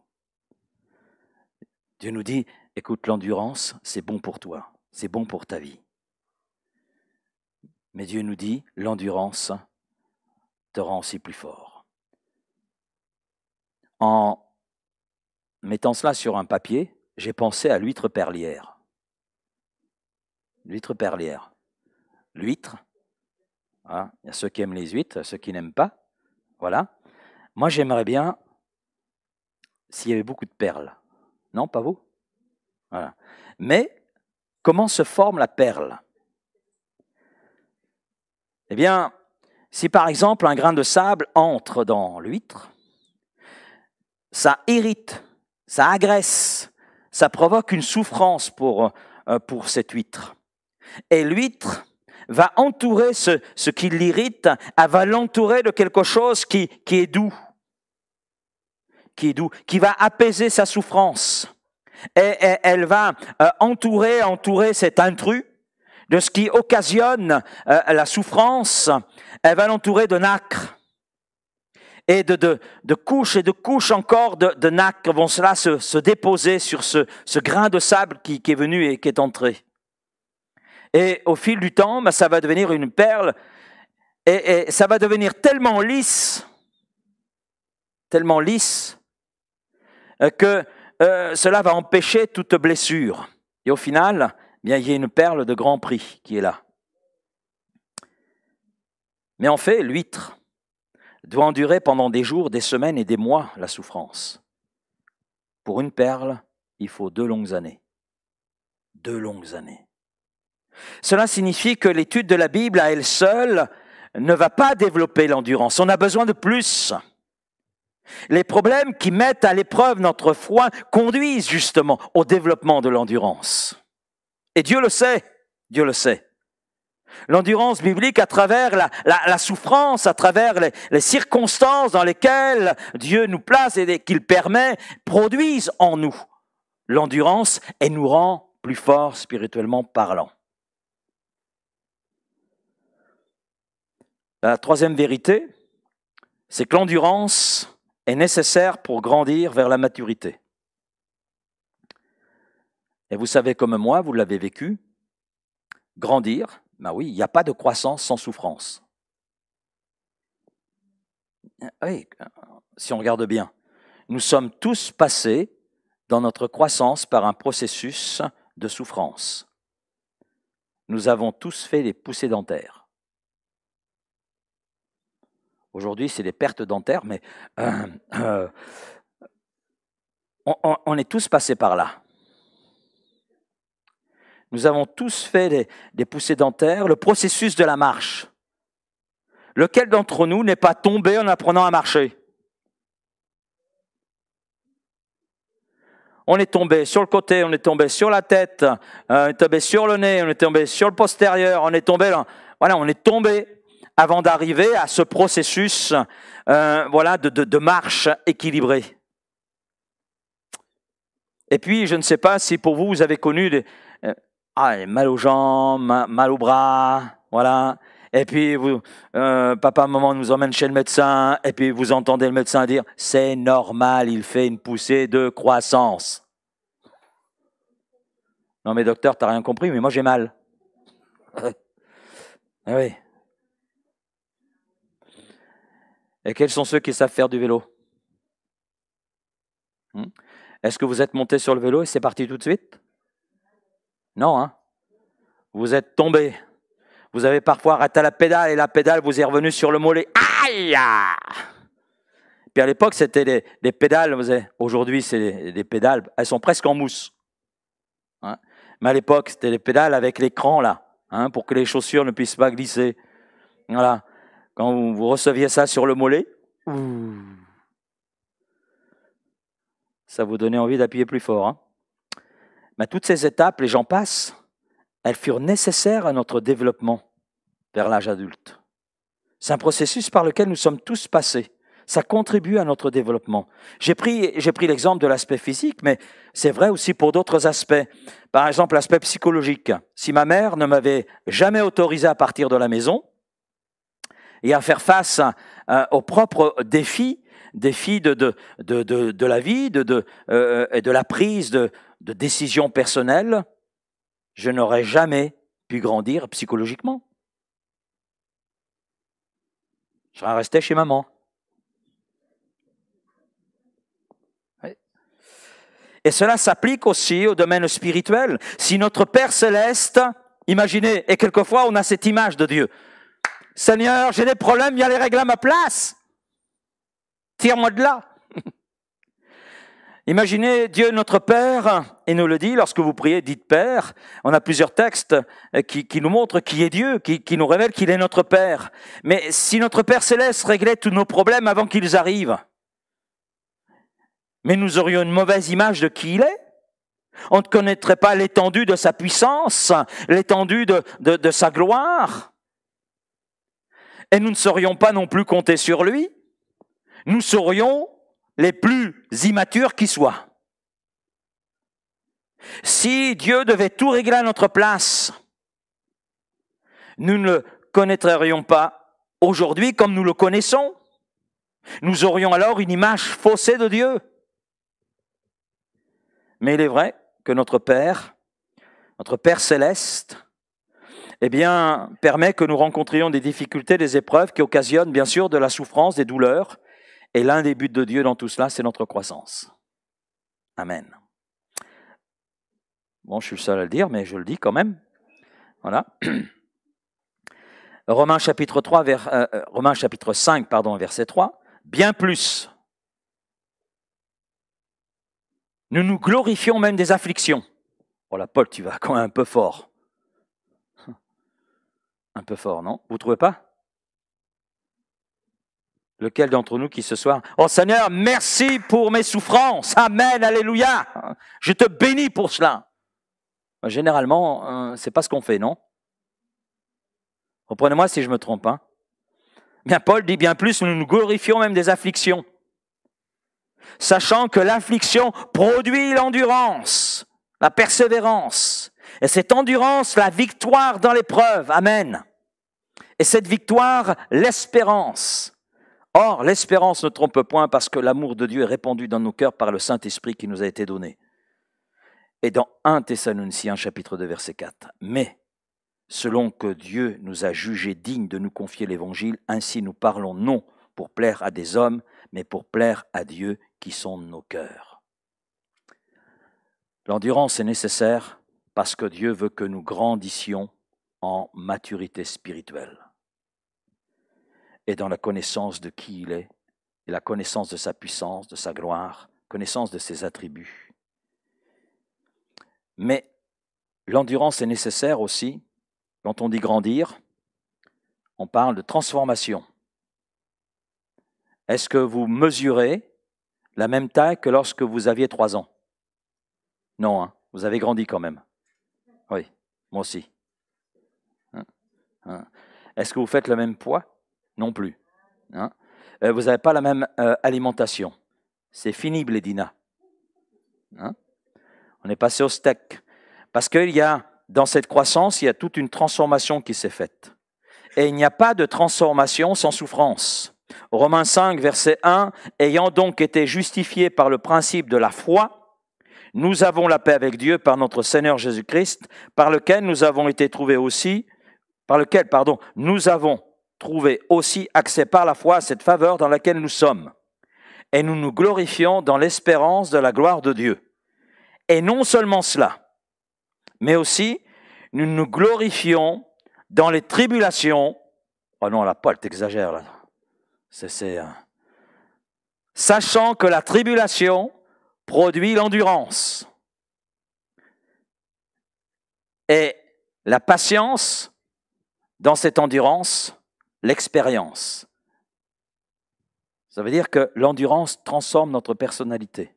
Dieu nous dit, écoute, l'endurance, c'est bon pour toi, c'est bon pour ta vie. Mais Dieu nous dit, l'endurance te rend aussi plus fort. En mettant cela sur un papier, j'ai pensé à l'huître perlière. L'huître perlière. L'huître, hein, il y a ceux qui aiment les huîtres, ceux qui n'aiment pas. Voilà. Moi, j'aimerais bien s'il y avait beaucoup de perles. Non, pas vous ? Voilà. Mais, comment se forme la perle ? Eh bien, si par exemple un grain de sable entre dans l'huître, ça irrite, ça agresse, ça provoque une souffrance pour cette huître. Et l'huître va entourer ce qui l'irrite, elle va l'entourer de quelque chose qui est doux, qui va apaiser sa souffrance. Et elle va entourer cet intrus de ce qui occasionne la souffrance. Elle va l'entourer de nacre. Et de couches et de couches encore de nacre vont cela se déposer sur ce grain de sable qui est venu et qui est entré. Et au fil du temps, ça va devenir une perle et ça va devenir tellement lisse que cela va empêcher toute blessure. Et au final, bien, il y a une perle de grand prix qui est là. Mais en fait, l'huître doit endurer pendant des jours, des semaines et des mois la souffrance. Pour une perle, il faut 2 longues années. 2 longues années. Cela signifie que l'étude de la Bible à elle seule ne va pas développer l'endurance. On a besoin de plus. Les problèmes qui mettent à l'épreuve notre foi conduisent justement au développement de l'endurance. Et Dieu le sait, Dieu le sait. L'endurance biblique à travers la souffrance, à travers les circonstances dans lesquelles Dieu nous place et qu'il permet, produisent en nous l'endurance et nous rend plus forts spirituellement parlant. La troisième vérité, c'est que l'endurance est nécessaire pour grandir vers la maturité. Et vous savez comme moi, vous l'avez vécu, grandir, ben oui, il n'y a pas de croissance sans souffrance. Oui, si on regarde bien, nous sommes tous passés dans notre croissance par un processus de souffrance. Nous avons tous fait des poussées dentaires. Aujourd'hui, c'est des pertes dentaires, mais on est tous passés par là. Nous avons tous fait des poussées dentaires, le processus de la marche. Lequel d'entre nous n'est pas tombé en apprenant à marcher ? on est tombé sur le côté, on est tombé sur la tête, on est tombé sur le nez, on est tombé sur le postérieur, on est tombé là. Voilà, on est tombé avant d'arriver à ce processus de marche équilibrée. Et puis, je ne sais pas si pour vous, vous avez connu des mal aux jambes, mal aux bras, voilà. Et puis, papa, maman nous emmène chez le médecin, et puis vous entendez le médecin dire « c'est normal, il fait une poussée de croissance ». Non mais docteur, t'as rien compris, mais moi j'ai mal. Ah oui. Et quels sont ceux qui savent faire du vélo? Est-ce que vous êtes monté sur le vélo et c'est parti tout de suite? Non, hein? Vous êtes tombé. Vous avez parfois raté la pédale et la pédale vous est revenue sur le mollet. Aïe! Puis à l'époque, c'était des pédales. Aujourd'hui, c'est des pédales. Elles sont presque en mousse. Hein? Mais à l'époque, c'était des pédales avec l'écran là, hein, pour que les chaussures ne puissent pas glisser. Voilà. Quand vous receviez ça sur le mollet, ça vous donnait envie d'appuyer plus fort. Hein. Mais toutes ces étapes, les gens passent, elles furent nécessaires à notre développement vers l'âge adulte. C'est un processus par lequel nous sommes tous passés. Ça contribue à notre développement. J'ai pris l'exemple de l'aspect physique, mais c'est vrai aussi pour d'autres aspects. Par exemple, l'aspect psychologique. Si ma mère ne m'avait jamais autorisé à partir de la maison et à faire face aux propres défis de la vie, et de la prise de décisions personnelles, je n'aurais jamais pu grandir psychologiquement. Je serais resté chez maman. Oui. Et cela s'applique aussi au domaine spirituel. Si notre Père Céleste, imaginez, et quelquefois on a cette image de Dieu. Seigneur, j'ai des problèmes, viens les régler à ma place. Tire-moi de là. Imaginez Dieu notre Père, et nous le dit, lorsque vous priez, dites Père. On a plusieurs textes qui nous montrent qui est Dieu, qui nous révèlent qu'il est notre Père. Mais si notre Père Céleste réglait tous nos problèmes avant qu'ils arrivent, mais nous aurions une mauvaise image de qui il est. On ne connaîtrait pas l'étendue de sa puissance, l'étendue de sa gloire. Et nous ne saurions pas non plus compter sur lui. Nous serions les plus immatures qui soient. Si Dieu devait tout régler à notre place, nous ne le connaîtrions pas aujourd'hui comme nous le connaissons. Nous aurions alors une image faussée de Dieu. Mais il est vrai que notre Père Céleste, permet que nous rencontrions des difficultés, des épreuves qui occasionnent bien sûr de la souffrance, des douleurs. Et l'un des buts de Dieu dans tout cela, c'est notre croissance. Amen. Bon, je suis le seul à le dire, mais je le dis quand même. Voilà. Romains chapitre 5, verset 3. Bien plus. Nous nous glorifions même des afflictions. Oh là, Paul, tu vas quand même un peu fort. Un peu fort, non? Vous ne trouvez pas? Lequel d'entre nous qui ce soir, oh Seigneur, merci pour mes souffrances. Amen, alléluia. Je te bénis pour cela. Généralement, c'est pas ce qu'on fait, non? Reprenez-moi si je me trompe. Hein? Bien, Paul dit bien plus, nous nous glorifions même des afflictions. Sachant que l'affliction produit l'endurance, la persévérance. Et cette endurance, la victoire dans l'épreuve. Amen. Et cette victoire, l'espérance. Or, l'espérance ne trompe point parce que l'amour de Dieu est répandu dans nos cœurs par le Saint-Esprit qui nous a été donné. Et dans 1 Thessaloniciens, chapitre 2, verset 4. Mais, selon que Dieu nous a jugés dignes de nous confier l'Évangile, ainsi nous parlons non pour plaire à des hommes, mais pour plaire à Dieu qui sonde nos cœurs. L'endurance est nécessaire parce que Dieu veut que nous grandissions en maturité spirituelle et dans la connaissance de qui il est, et la connaissance de sa puissance, de sa gloire, connaissance de ses attributs. Mais l'endurance est nécessaire aussi, quand on dit grandir, on parle de transformation. Est-ce que vous mesurez la même taille que lorsque vous aviez 3 ans? Non, hein, vous avez grandi quand même. Oui, moi aussi. Est-ce que vous faites le même poids? Non plus. Vous n'avez pas la même alimentation. C'est fini, Blédina. On est passé au steak. Parce qu'il y a, dans cette croissance, il y a toute une transformation qui s'est faite. Et il n'y a pas de transformation sans souffrance. Romains 5, verset 1, « Ayant donc été justifiés par le principe de la foi, nous avons la paix avec Dieu par notre Seigneur Jésus-Christ, par lequel nous avons trouvé aussi accès par la foi à cette faveur dans laquelle nous sommes. Et nous nous glorifions dans l'espérance de la gloire de Dieu. Et non seulement cela, mais aussi nous nous glorifions dans les tribulations. » Oh non, là, Paul, t'exagères là. Sachant que la tribulation produit l'endurance. Et la patience, dans cette endurance, l'expérience. Ça veut dire que l'endurance transforme notre personnalité.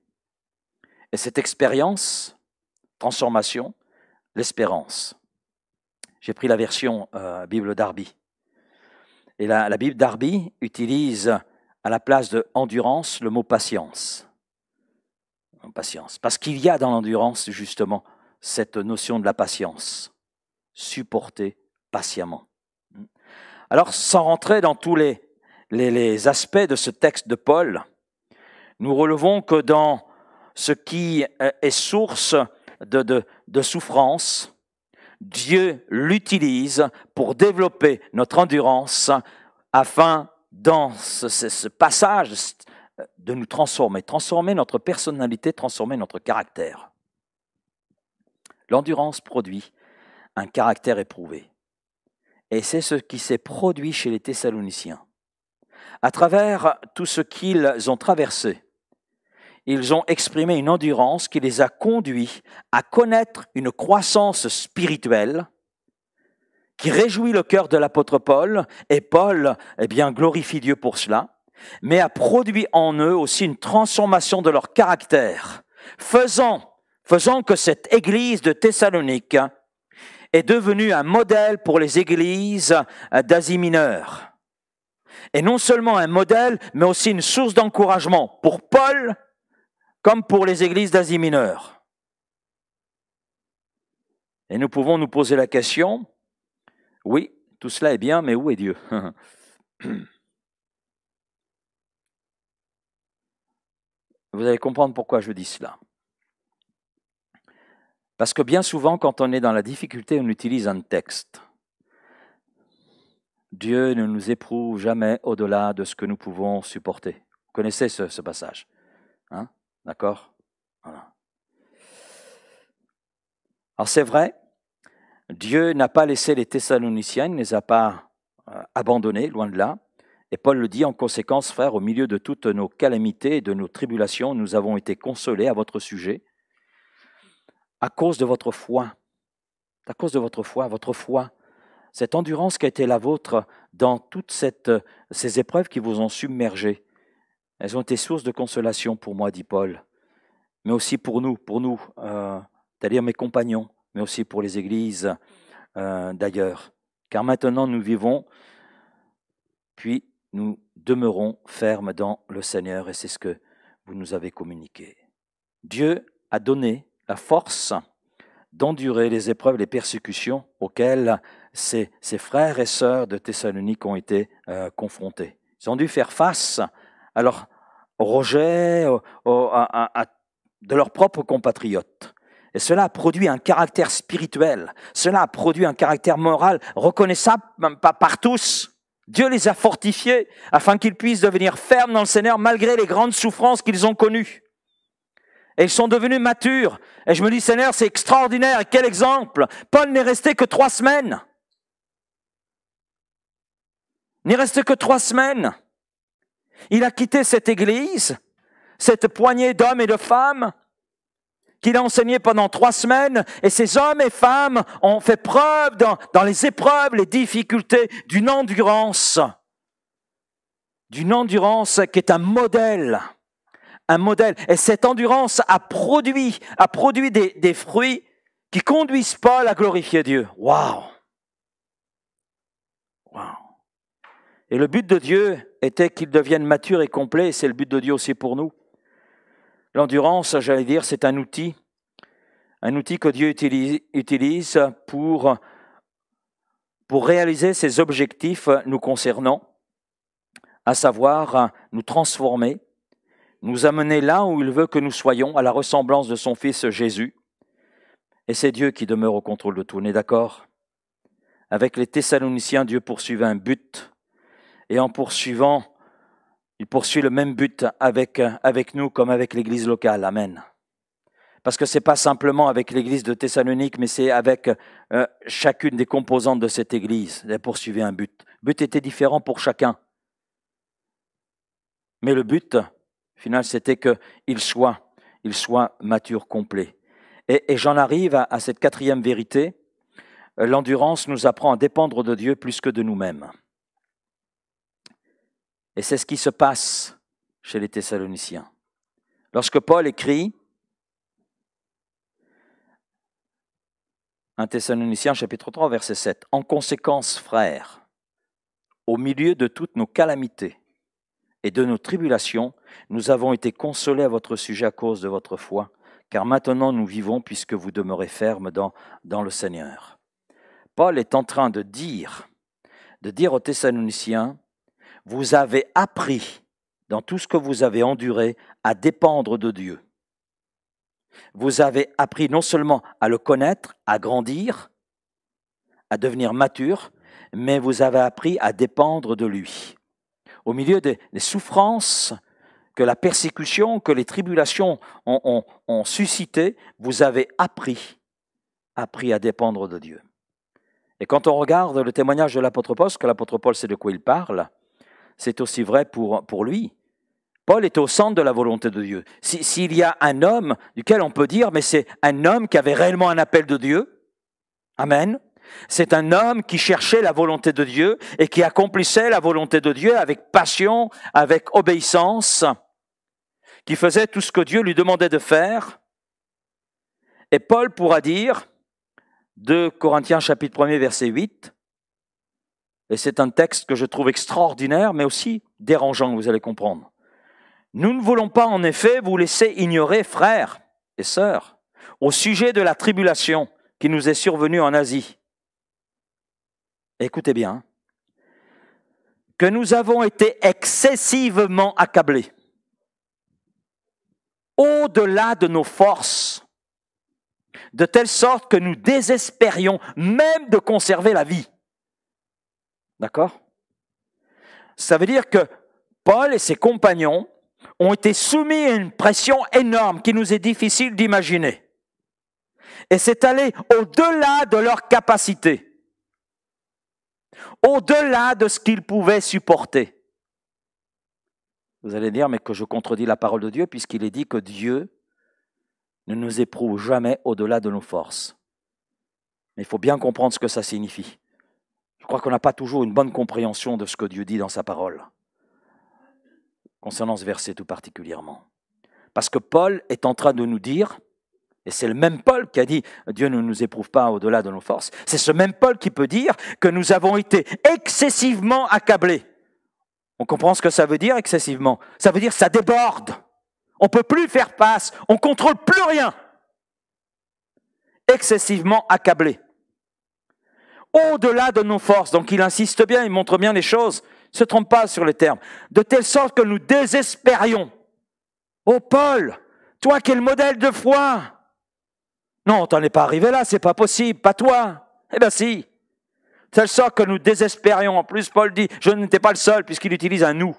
Et cette expérience, transformation, l'espérance. J'ai pris la version Bible Darby. Et la Bible Darby utilise à la place de endurance le mot patience. Patience. Parce qu'il y a dans l'endurance justement cette notion de la patience. Supporter patiemment. Alors, sans rentrer dans tous les aspects de ce texte de Paul, nous relevons que dans ce qui est source de souffrance, Dieu l'utilise pour développer notre endurance afin, dans ce passage, de nous transformer notre personnalité, transformer notre caractère. L'endurance produit un caractère éprouvé. Et c'est ce qui s'est produit chez les Thessaloniciens. À travers tout ce qu'ils ont traversé, ils ont exprimé une endurance qui les a conduits à connaître une croissance spirituelle qui réjouit le cœur de l'apôtre Paul, et Paul, glorifie Dieu pour cela, mais a produit en eux aussi une transformation de leur caractère, faisant que cette église de Thessalonique est devenue un modèle pour les églises d'Asie mineure. Et non seulement un modèle, mais aussi une source d'encouragement pour Paul, comme pour les églises d'Asie mineure. Et nous pouvons nous poser la question, oui, tout cela est bien, mais où est Dieu? Vous allez comprendre pourquoi je dis cela. Parce que bien souvent, quand on est dans la difficulté, on utilise un texte. Dieu ne nous éprouve jamais au-delà de ce que nous pouvons supporter. Vous connaissez ce passage, hein? D'accord? Voilà. Alors c'est vrai, Dieu n'a pas laissé les Thessaloniciens, il ne les a pas abandonnés, loin de là. Et Paul le dit, en conséquence, frères, au milieu de toutes nos calamités et de nos tribulations, nous avons été consolés à votre sujet, à cause de votre foi. À cause de votre foi, cette endurance qui a été la vôtre dans toutes ces épreuves qui vous ont submergé, elles ont été source de consolation pour moi, dit Paul, mais aussi pour nous, c'est-à-dire mes compagnons, mais aussi pour les églises d'ailleurs. Car maintenant nous vivons, puis nous demeurons fermes dans le Seigneur, et c'est ce que vous nous avez communiqué. Dieu a donné la force d'endurer les épreuves, les persécutions auxquelles ces frères et sœurs de Thessalonique ont été confrontés. Ils ont dû faire face à leur rejet de leurs propres compatriotes. Et cela a produit un caractère spirituel, cela a produit un caractère moral reconnaissable par tous. Dieu les a fortifiés afin qu'ils puissent devenir fermes dans le Seigneur malgré les grandes souffrances qu'ils ont connues. Et ils sont devenus matures. Et je me dis, Seigneur, c'est extraordinaire. Et quel exemple! Paul n'est resté que 3 semaines. Il n'est resté que 3 semaines. Il a quitté cette église, cette poignée d'hommes et de femmes qu'il a enseigné pendant 3 semaines. Et ces hommes et femmes ont fait preuve dans les épreuves, les difficultés, d'une endurance qui est un modèle un modèle. Et cette endurance a produit des fruits qui conduisent Paul à glorifier Dieu. Waouh! Waouh! Et le but de Dieu était qu'il devienne mature et complet, et c'est le but de Dieu aussi pour nous. L'endurance, j'allais dire, c'est un outil que Dieu utilise pour réaliser ses objectifs nous concernant, à savoir nous transformer, nous amener là où il veut que nous soyons, à la ressemblance de son Fils Jésus. Et c'est Dieu qui demeure au contrôle de tout, on est d'accord? Avec les Thessaloniciens, Dieu poursuivait un but, et en poursuivant, il poursuit le même but avec nous comme avec l'Église locale. Amen. Parce que ce n'est pas simplement avec l'Église de Thessalonique, mais c'est avec chacune des composantes de cette Église. Elle poursuivait un but. Le but était différent pour chacun. Mais le but, au final, c'était qu'il soit mature, complet. Et j'en arrive à cette quatrième vérité. L'endurance nous apprend à dépendre de Dieu plus que de nous-mêmes. Et c'est ce qui se passe chez les Thessaloniciens. Lorsque Paul écrit, 1 Thessaloniciens chapitre 3 verset 7, « En conséquence, frères, au milieu de toutes nos calamités et de nos tribulations, nous avons été consolés à votre sujet à cause de votre foi, car maintenant nous vivons puisque vous demeurez fermes dans le Seigneur. » Paul est en train de dire aux Thessaloniciens, vous avez appris dans tout ce que vous avez enduré à dépendre de Dieu. Vous avez appris non seulement à le connaître, à grandir, à devenir mature, mais vous avez appris à dépendre de lui. Au milieu des souffrances que la persécution, que les tribulations ont suscité, vous avez appris à dépendre de Dieu. Et quand on regarde le témoignage de l'apôtre Paul, parce que l'apôtre Paul sait de quoi il parle, c'est aussi vrai pour lui. Paul est au centre de la volonté de Dieu. S'il y a un homme duquel on peut dire, mais c'est un homme qui avait réellement un appel de Dieu, amen, c'est un homme qui cherchait la volonté de Dieu et qui accomplissait la volonté de Dieu avec passion, avec obéissance, qui faisait tout ce que Dieu lui demandait de faire. Et Paul pourra dire, 2 Corinthiens chapitre 1 verset 8, et c'est un texte que je trouve extraordinaire, mais aussi dérangeant, vous allez comprendre. Nous ne voulons pas en effet vous laisser ignorer, frères et sœurs, au sujet de la tribulation qui nous est survenue en Asie. Écoutez bien, que nous avons été excessivement accablés, au-delà de nos forces, de telle sorte que nous désespérions même de conserver la vie. D'accord? Ça veut dire que Paul et ses compagnons ont été soumis à une pression énorme qui nous est difficile d'imaginer. Et c'est allé au-delà de leur capacité, au-delà de ce qu'ils pouvaient supporter. Vous allez dire, mais que je contredis la parole de Dieu, puisqu'il est dit que Dieu ne nous éprouve jamais au-delà de nos forces. Mais il faut bien comprendre ce que ça signifie. Je crois qu'on n'a pas toujours une bonne compréhension de ce que Dieu dit dans sa parole, concernant ce verset tout particulièrement. Parce que Paul est en train de nous dire, et c'est le même Paul qui a dit « Dieu ne nous éprouve pas au-delà de nos forces », c'est ce même Paul qui peut dire que nous avons été excessivement accablés. On comprend ce que ça veut dire, excessivement? Ça veut dire que ça déborde. On ne peut plus faire face, on ne contrôle plus rien. Excessivement accablés. Au-delà de nos forces. Donc il insiste bien, il montre bien les choses. Ne se trompe pas sur les termes. De telle sorte que nous désespérions. Oh Paul, toi qui es le modèle de foi. Non, t'en es pas arrivé là, c'est pas possible, pas toi. Eh bien si. De telle sorte que nous désespérions. En plus, Paul dit, je n'étais pas le seul, puisqu'il utilise un nous.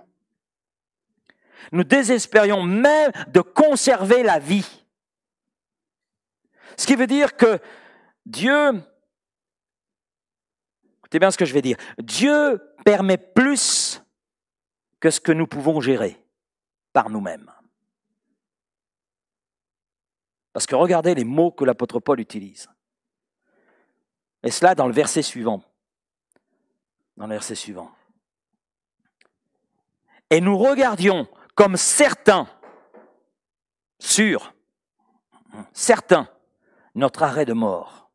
Nous désespérions même de conserver la vie. Ce qui veut dire que Dieu, écoutez bien ce que je vais dire, Dieu permet plus que ce que nous pouvons gérer par nous-mêmes. Parce que regardez les mots que l'apôtre Paul utilise. Et cela dans le verset suivant. Dans le verset suivant. Et nous regardions comme certains sûr, certain, notre arrêt de mort.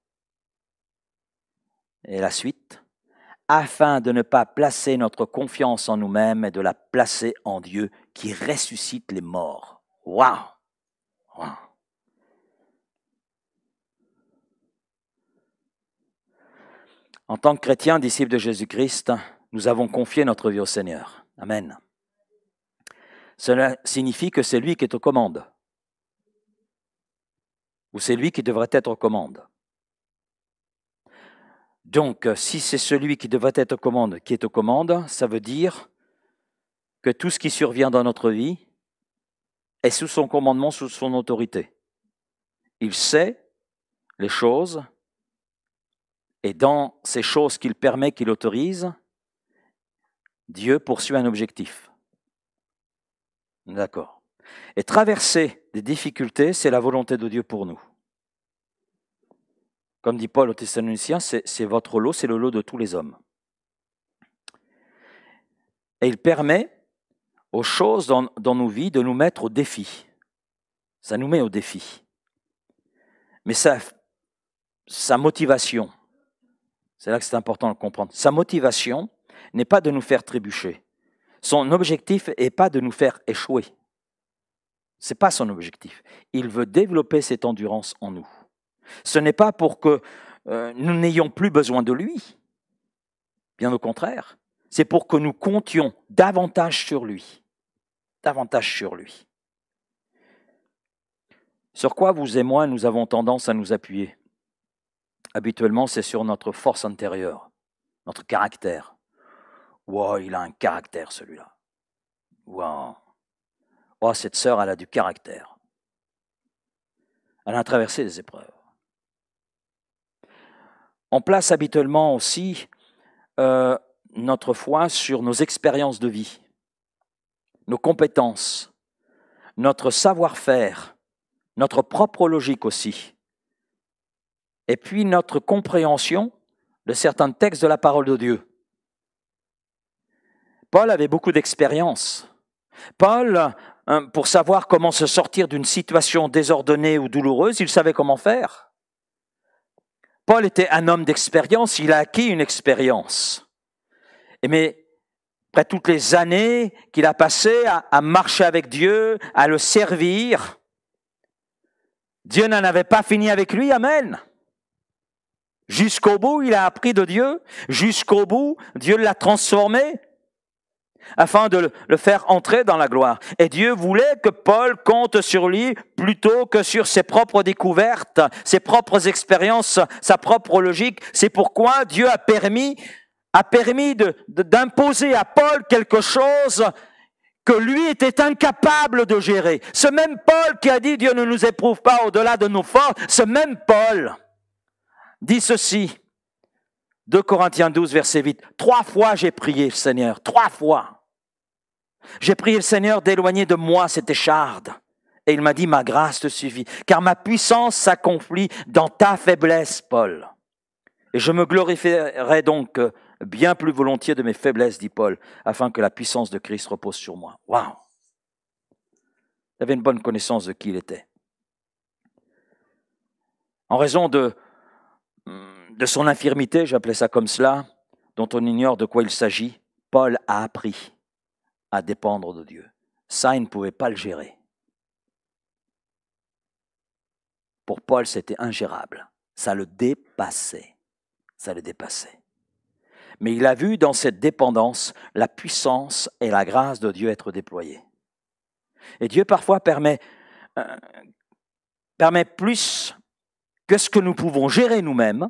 Et la suite, afin de ne pas placer notre confiance en nous-mêmes et de la placer en Dieu qui ressuscite les morts. Waouh! Wow. En tant que chrétiens, disciples de Jésus-Christ, nous avons confié notre vie au Seigneur. Amen. Cela signifie que c'est lui qui est aux commandes. Ou c'est lui qui devrait être aux commandes. Donc, si c'est celui qui devrait être aux commandes qui est aux commandes, ça veut dire que tout ce qui survient dans notre vie est sous son commandement, sous son autorité. Il sait les choses, et dans ces choses qu'il permet, qu'il autorise, Dieu poursuit un objectif. D'accord. Et traverser des difficultés, c'est la volonté de Dieu pour nous. Comme dit Paul aux Thessaloniciens, c'est votre lot, c'est le lot de tous les hommes. Et il permet aux choses dans nos vies de nous mettre au défi. Ça nous met au défi. Mais sa motivation, c'est là que c'est important de comprendre, sa motivation n'est pas de nous faire trébucher. Son objectif n'est pas de nous faire échouer. Ce n'est pas son objectif. Il veut développer cette endurance en nous. Ce n'est pas pour que nous n'ayons plus besoin de lui. Bien au contraire. C'est pour que nous comptions davantage sur lui. Davantage sur lui. Sur quoi vous et moi, nous avons tendance à nous appuyer? Habituellement, c'est sur notre force intérieure, notre caractère. Wow, il a un caractère, celui-là. Wow. Oh, cette sœur, elle a du caractère. Elle a traversé des épreuves. On place habituellement aussi notre foi sur nos expériences de vie, nos compétences, notre savoir-faire, notre propre logique aussi, et puis notre compréhension de certains textes de la parole de Dieu. Paul avait beaucoup d'expérience. Paul, pour savoir comment se sortir d'une situation désordonnée ou douloureuse, il savait comment faire. Paul était un homme d'expérience, il a acquis une expérience. Mais après toutes les années qu'il a passées à marcher avec Dieu, à le servir, Dieu n'en avait pas fini avec lui, amen. Jusqu'au bout, il a appris de Dieu, jusqu'au bout, Dieu l'a transformé afin de le faire entrer dans la gloire. Et Dieu voulait que Paul compte sur lui plutôt que sur ses propres découvertes, ses propres expériences, sa propre logique. C'est pourquoi Dieu a permis d'imposer à Paul quelque chose que lui était incapable de gérer. Ce même Paul qui a dit « Dieu ne nous éprouve pas au-delà de nos forces », ce même Paul dit ceci, 2 Corinthiens 12, verset 8, « 3 fois j'ai prié le Seigneur, 3 fois. J'ai prié le Seigneur d'éloigner de moi cette écharde. Et il m'a dit, ma grâce te suffit, car ma puissance s'accomplit dans ta faiblesse, Paul. Et je me glorifierai donc bien plus volontiers de mes faiblesses, dit Paul, afin que la puissance de Christ repose sur moi. » Waouh! Il avait une bonne connaissance de qui il était. En raison de son infirmité, j'appelais ça comme cela, dont on ignore de quoi il s'agit, Paul a appris à dépendre de Dieu. Ça, il ne pouvait pas le gérer. Pour Paul, c'était ingérable. Ça le dépassait. Ça le dépassait. Mais il a vu dans cette dépendance la puissance et la grâce de Dieu être déployées. Et Dieu parfois permet plus que ce que nous pouvons gérer nous-mêmes,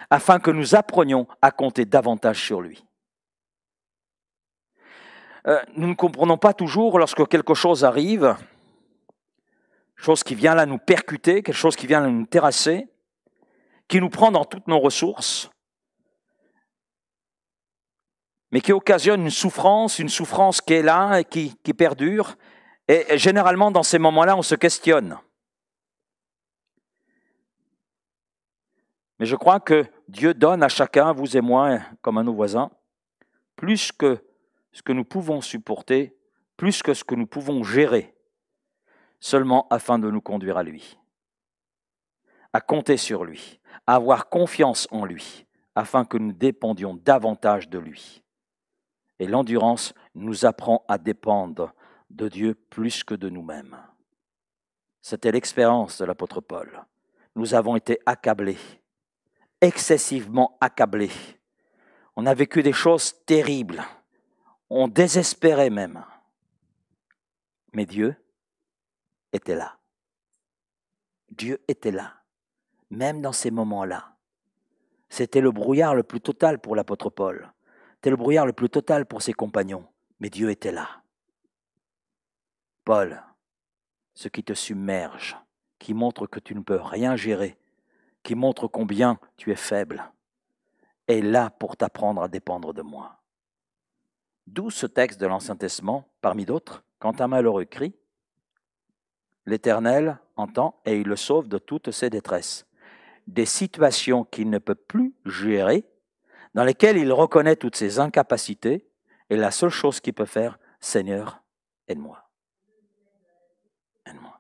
afin que nous apprenions à compter davantage sur lui. Nous ne comprenons pas toujours lorsque quelque chose arrive, chose qui vient là nous percuter, quelque chose qui vient là nous terrasser, qui nous prend dans toutes nos ressources, mais qui occasionne une souffrance qui est là et qui perdure. Et généralement, dans ces moments-là, on se questionne. Mais je crois que Dieu donne à chacun, vous et moi, comme à nos voisins, plus que ce que nous pouvons supporter, plus que ce que nous pouvons gérer. seulement afin de nous conduire à lui, à compter sur lui, à avoir confiance en lui, afin que nous dépendions davantage de lui. Et l'endurance nous apprend à dépendre de Dieu plus que de nous-mêmes. C'était l'expérience de l'apôtre Paul. Nous avons été accablés, excessivement accablés. On a vécu des choses terribles. On désespérait même. Mais Dieu était là. Dieu était là, même dans ces moments-là. C'était le brouillard le plus total pour l'apôtre Paul. C'était le brouillard le plus total pour ses compagnons. Mais Dieu était là. Paul, ce qui te submerge, qui montre que tu ne peux rien gérer, qui montre combien tu es faible, est là pour t'apprendre à dépendre de moi. D'où ce texte de l'Ancien Testament, parmi d'autres, quand un malheureux crie, l'Éternel entend et il le sauve de toutes ses détresses. Des situations qu'il ne peut plus gérer, dans lesquelles il reconnaît toutes ses incapacités, et la seule chose qu'il peut faire, Seigneur, aide-moi. Aide-moi.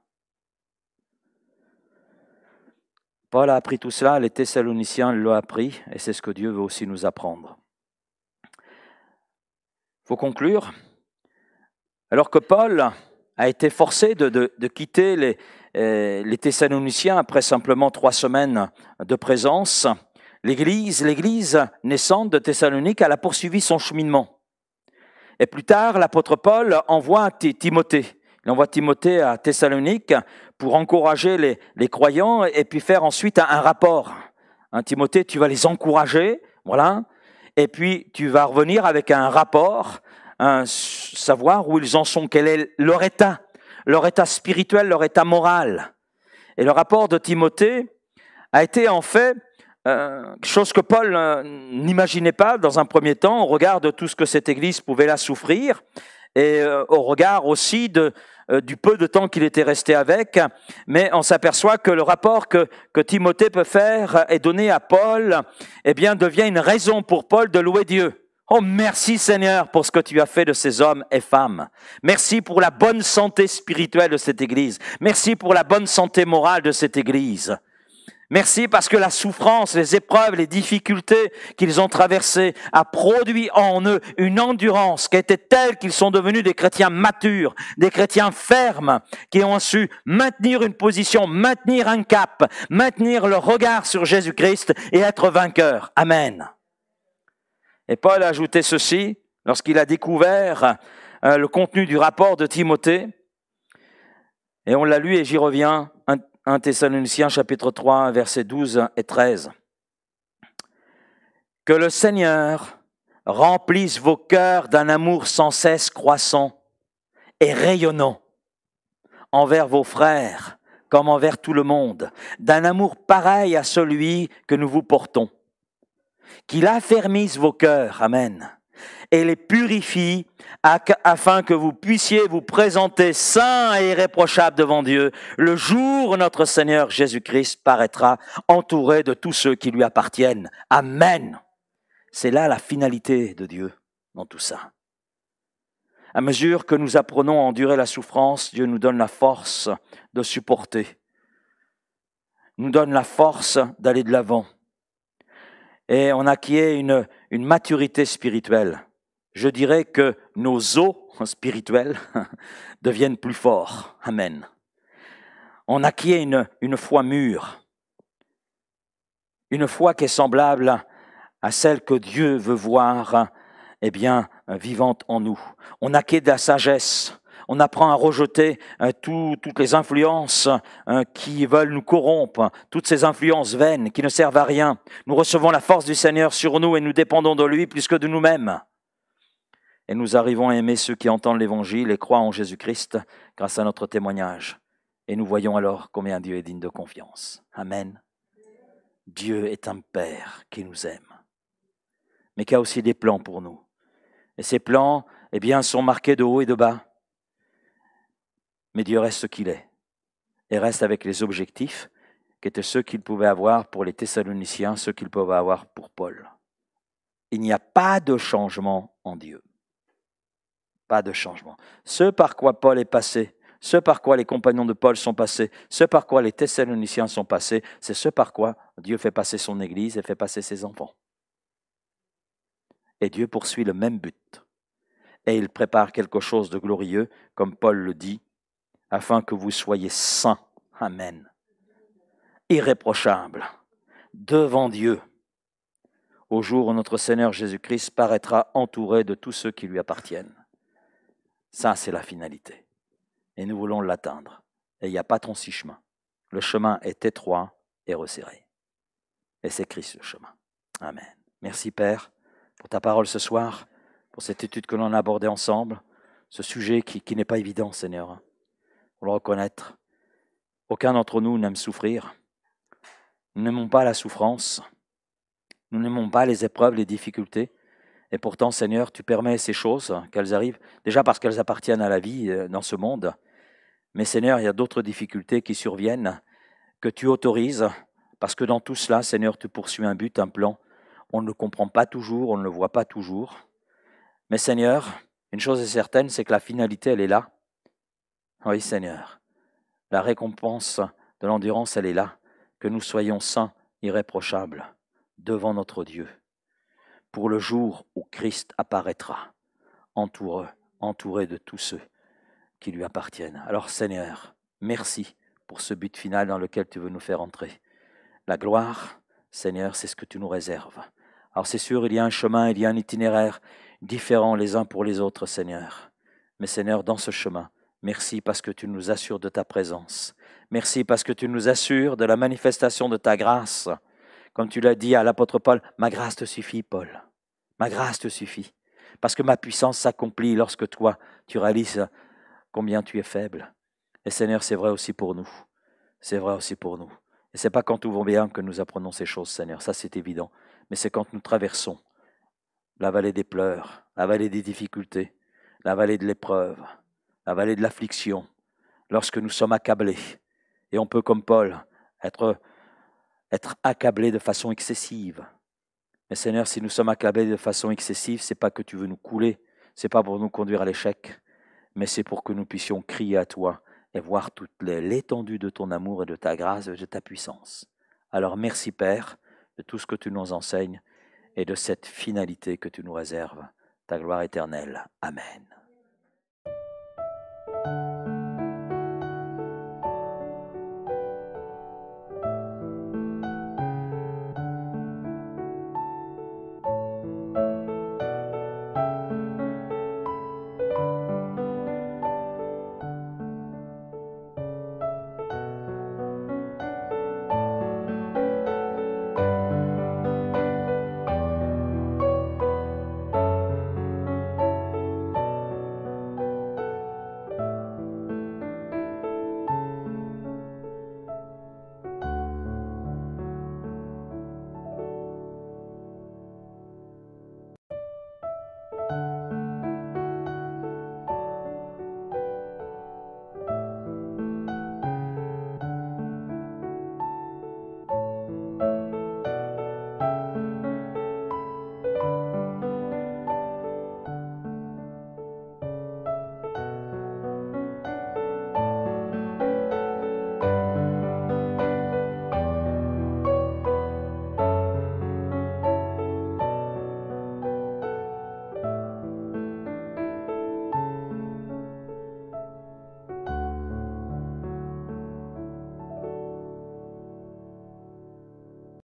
Paul a appris tout cela, les Thessaloniciens l'ont appris, et c'est ce que Dieu veut aussi nous apprendre. Il faut conclure. Alors que Paul a été forcé de quitter les Thessaloniciens après simplement 3 semaines de présence, l'Église naissante de Thessalonique, elle a poursuivi son cheminement. Et plus tard, l'apôtre Paul envoie Timothée. Il envoie Timothée à Thessalonique pour encourager les croyants et puis faire ensuite un rapport. Timothée, tu vas les encourager, voilà, et puis tu vas revenir avec un rapport, savoir où ils en sont, quel est leur état spirituel, leur état moral. Et le rapport de Timothée a été en fait chose que Paul n'imaginait pas dans un premier temps, au regard de tout ce que cette Église pouvait la souffrir, et au regard aussi du peu de temps qu'il était resté avec, mais on s'aperçoit que le rapport que Timothée peut faire et donner à Paul, eh bien, devient une raison pour Paul de louer Dieu. Oh, merci Seigneur pour ce que tu as fait de ces hommes et femmes. Merci pour la bonne santé spirituelle de cette Église. Merci pour la bonne santé morale de cette Église. Merci parce que la souffrance, les épreuves, les difficultés qu'ils ont traversées a produit en eux une endurance qui était telle qu'ils sont devenus des chrétiens matures, des chrétiens fermes, qui ont su maintenir une position, maintenir un cap, maintenir le regard sur Jésus-Christ et être vainqueurs. Amen. Et Paul a ajouté ceci lorsqu'il a découvert le contenu du rapport de Timothée. Et on l'a lu et j'y reviens. 1 Thessaloniciens chapitre 3, versets 12 et 13. Que le Seigneur remplisse vos cœurs d'un amour sans cesse croissant et rayonnant envers vos frères comme envers tout le monde, d'un amour pareil à celui que nous vous portons. Qu'il affermisse vos cœurs, amen, et les purifie afin que vous puissiez vous présenter saints et irréprochables devant Dieu le jour où notre Seigneur Jésus-Christ paraîtra entouré de tous ceux qui lui appartiennent. Amen. C'est là la finalité de Dieu dans tout ça. À mesure que nous apprenons à endurer la souffrance, Dieu nous donne la force de supporter, nous donne la force d'aller de l'avant. Et on acquiert une maturité spirituelle. Je dirais que nos os spirituels deviennent plus forts. Amen. On acquiert une foi mûre, une foi qui est semblable à celle que Dieu veut voir, eh bien, vivante en nous. On acquiert de la sagesse. On apprend à rejeter toutes les influences qui veulent nous corrompre, toutes ces influences vaines qui ne servent à rien. Nous recevons la force du Seigneur sur nous et nous dépendons de lui plus que de nous-mêmes. Et nous arrivons à aimer ceux qui entendent l'Évangile et croient en Jésus-Christ grâce à notre témoignage. Et nous voyons alors combien Dieu est digne de confiance. Amen. Dieu est un Père qui nous aime, mais qui a aussi des plans pour nous. Et ces plans, eh bien, sont marqués de haut et de bas. Mais Dieu reste ce qu'il est, et reste avec les objectifs qui étaient ceux qu'il pouvait avoir pour les Thessaloniciens, ceux qu'il pouvait avoir pour Paul. Il n'y a pas de changement en Dieu. Pas de changement. Ce par quoi Paul est passé ce par quoi les compagnons de Paul sont passés, ce par quoi les Thessaloniciens sont passés, c'est ce par quoi Dieu fait passer son Église et fait passer ses enfants. Et Dieu poursuit le même but. Et il prépare quelque chose de glorieux, comme Paul le dit, afin que vous soyez saints. Amen. Irréprochables devant Dieu, au jour où notre Seigneur Jésus-Christ paraîtra entouré de tous ceux qui lui appartiennent. Ça, c'est la finalité. Et nous voulons l'atteindre. Et il n'y a pas 36 chemins. Le chemin est étroit et resserré. Et c'est Christ le chemin. Amen. Merci Père pour ta parole ce soir, pour cette étude que l'on a abordée ensemble, ce sujet qui n'est pas évident, Seigneur. Pour le reconnaître, aucun d'entre nous n'aime souffrir. Nous n'aimons pas la souffrance. Nous n'aimons pas les épreuves, les difficultés. Et pourtant, Seigneur, tu permets ces choses, qu'elles arrivent, déjà parce qu'elles appartiennent à la vie dans ce monde. Mais Seigneur, il y a d'autres difficultés qui surviennent, que tu autorises, parce que dans tout cela, Seigneur, tu poursuis un but, un plan. On ne le comprend pas toujours, on ne le voit pas toujours. Mais Seigneur, une chose est certaine, c'est que la finalité, elle est là. Oui, Seigneur, la récompense de l'endurance, elle est là. Que nous soyons saints, irréprochables, devant notre Dieu, pour le jour où Christ apparaîtra, entouré de tous ceux qui lui appartiennent. Alors Seigneur, merci pour ce but final dans lequel tu veux nous faire entrer. La gloire, Seigneur, c'est ce que tu nous réserves. Alors c'est sûr, il y a un chemin, il y a un itinéraire différent les uns pour les autres, Seigneur. Mais Seigneur, dans ce chemin, merci parce que tu nous assures de ta présence. Merci parce que tu nous assures de la manifestation de ta grâce. Comme tu l'as dit à l'apôtre Paul, ma grâce te suffit, Paul. Ma grâce te suffit. Parce que ma puissance s'accomplit lorsque toi, tu réalises combien tu es faible. Et Seigneur, c'est vrai aussi pour nous. C'est vrai aussi pour nous. Et c'est pas quand tout va bien que nous apprenons ces choses, Seigneur. Ça, c'est évident. Mais c'est quand nous traversons la vallée des pleurs, la vallée des difficultés, la vallée de l'épreuve, la vallée de l'affliction, lorsque nous sommes accablés. Et on peut, comme Paul, être accablés de façon excessive. Mais Seigneur, si nous sommes accablés de façon excessive, c'est pas que tu veux nous couler, c'est pas pour nous conduire à l'échec, mais c'est pour que nous puissions crier à toi et voir toute l'étendue de ton amour et de ta grâce et de ta puissance. Alors merci Père de tout ce que tu nous enseignes et de cette finalité que tu nous réserves, ta gloire éternelle. Amen.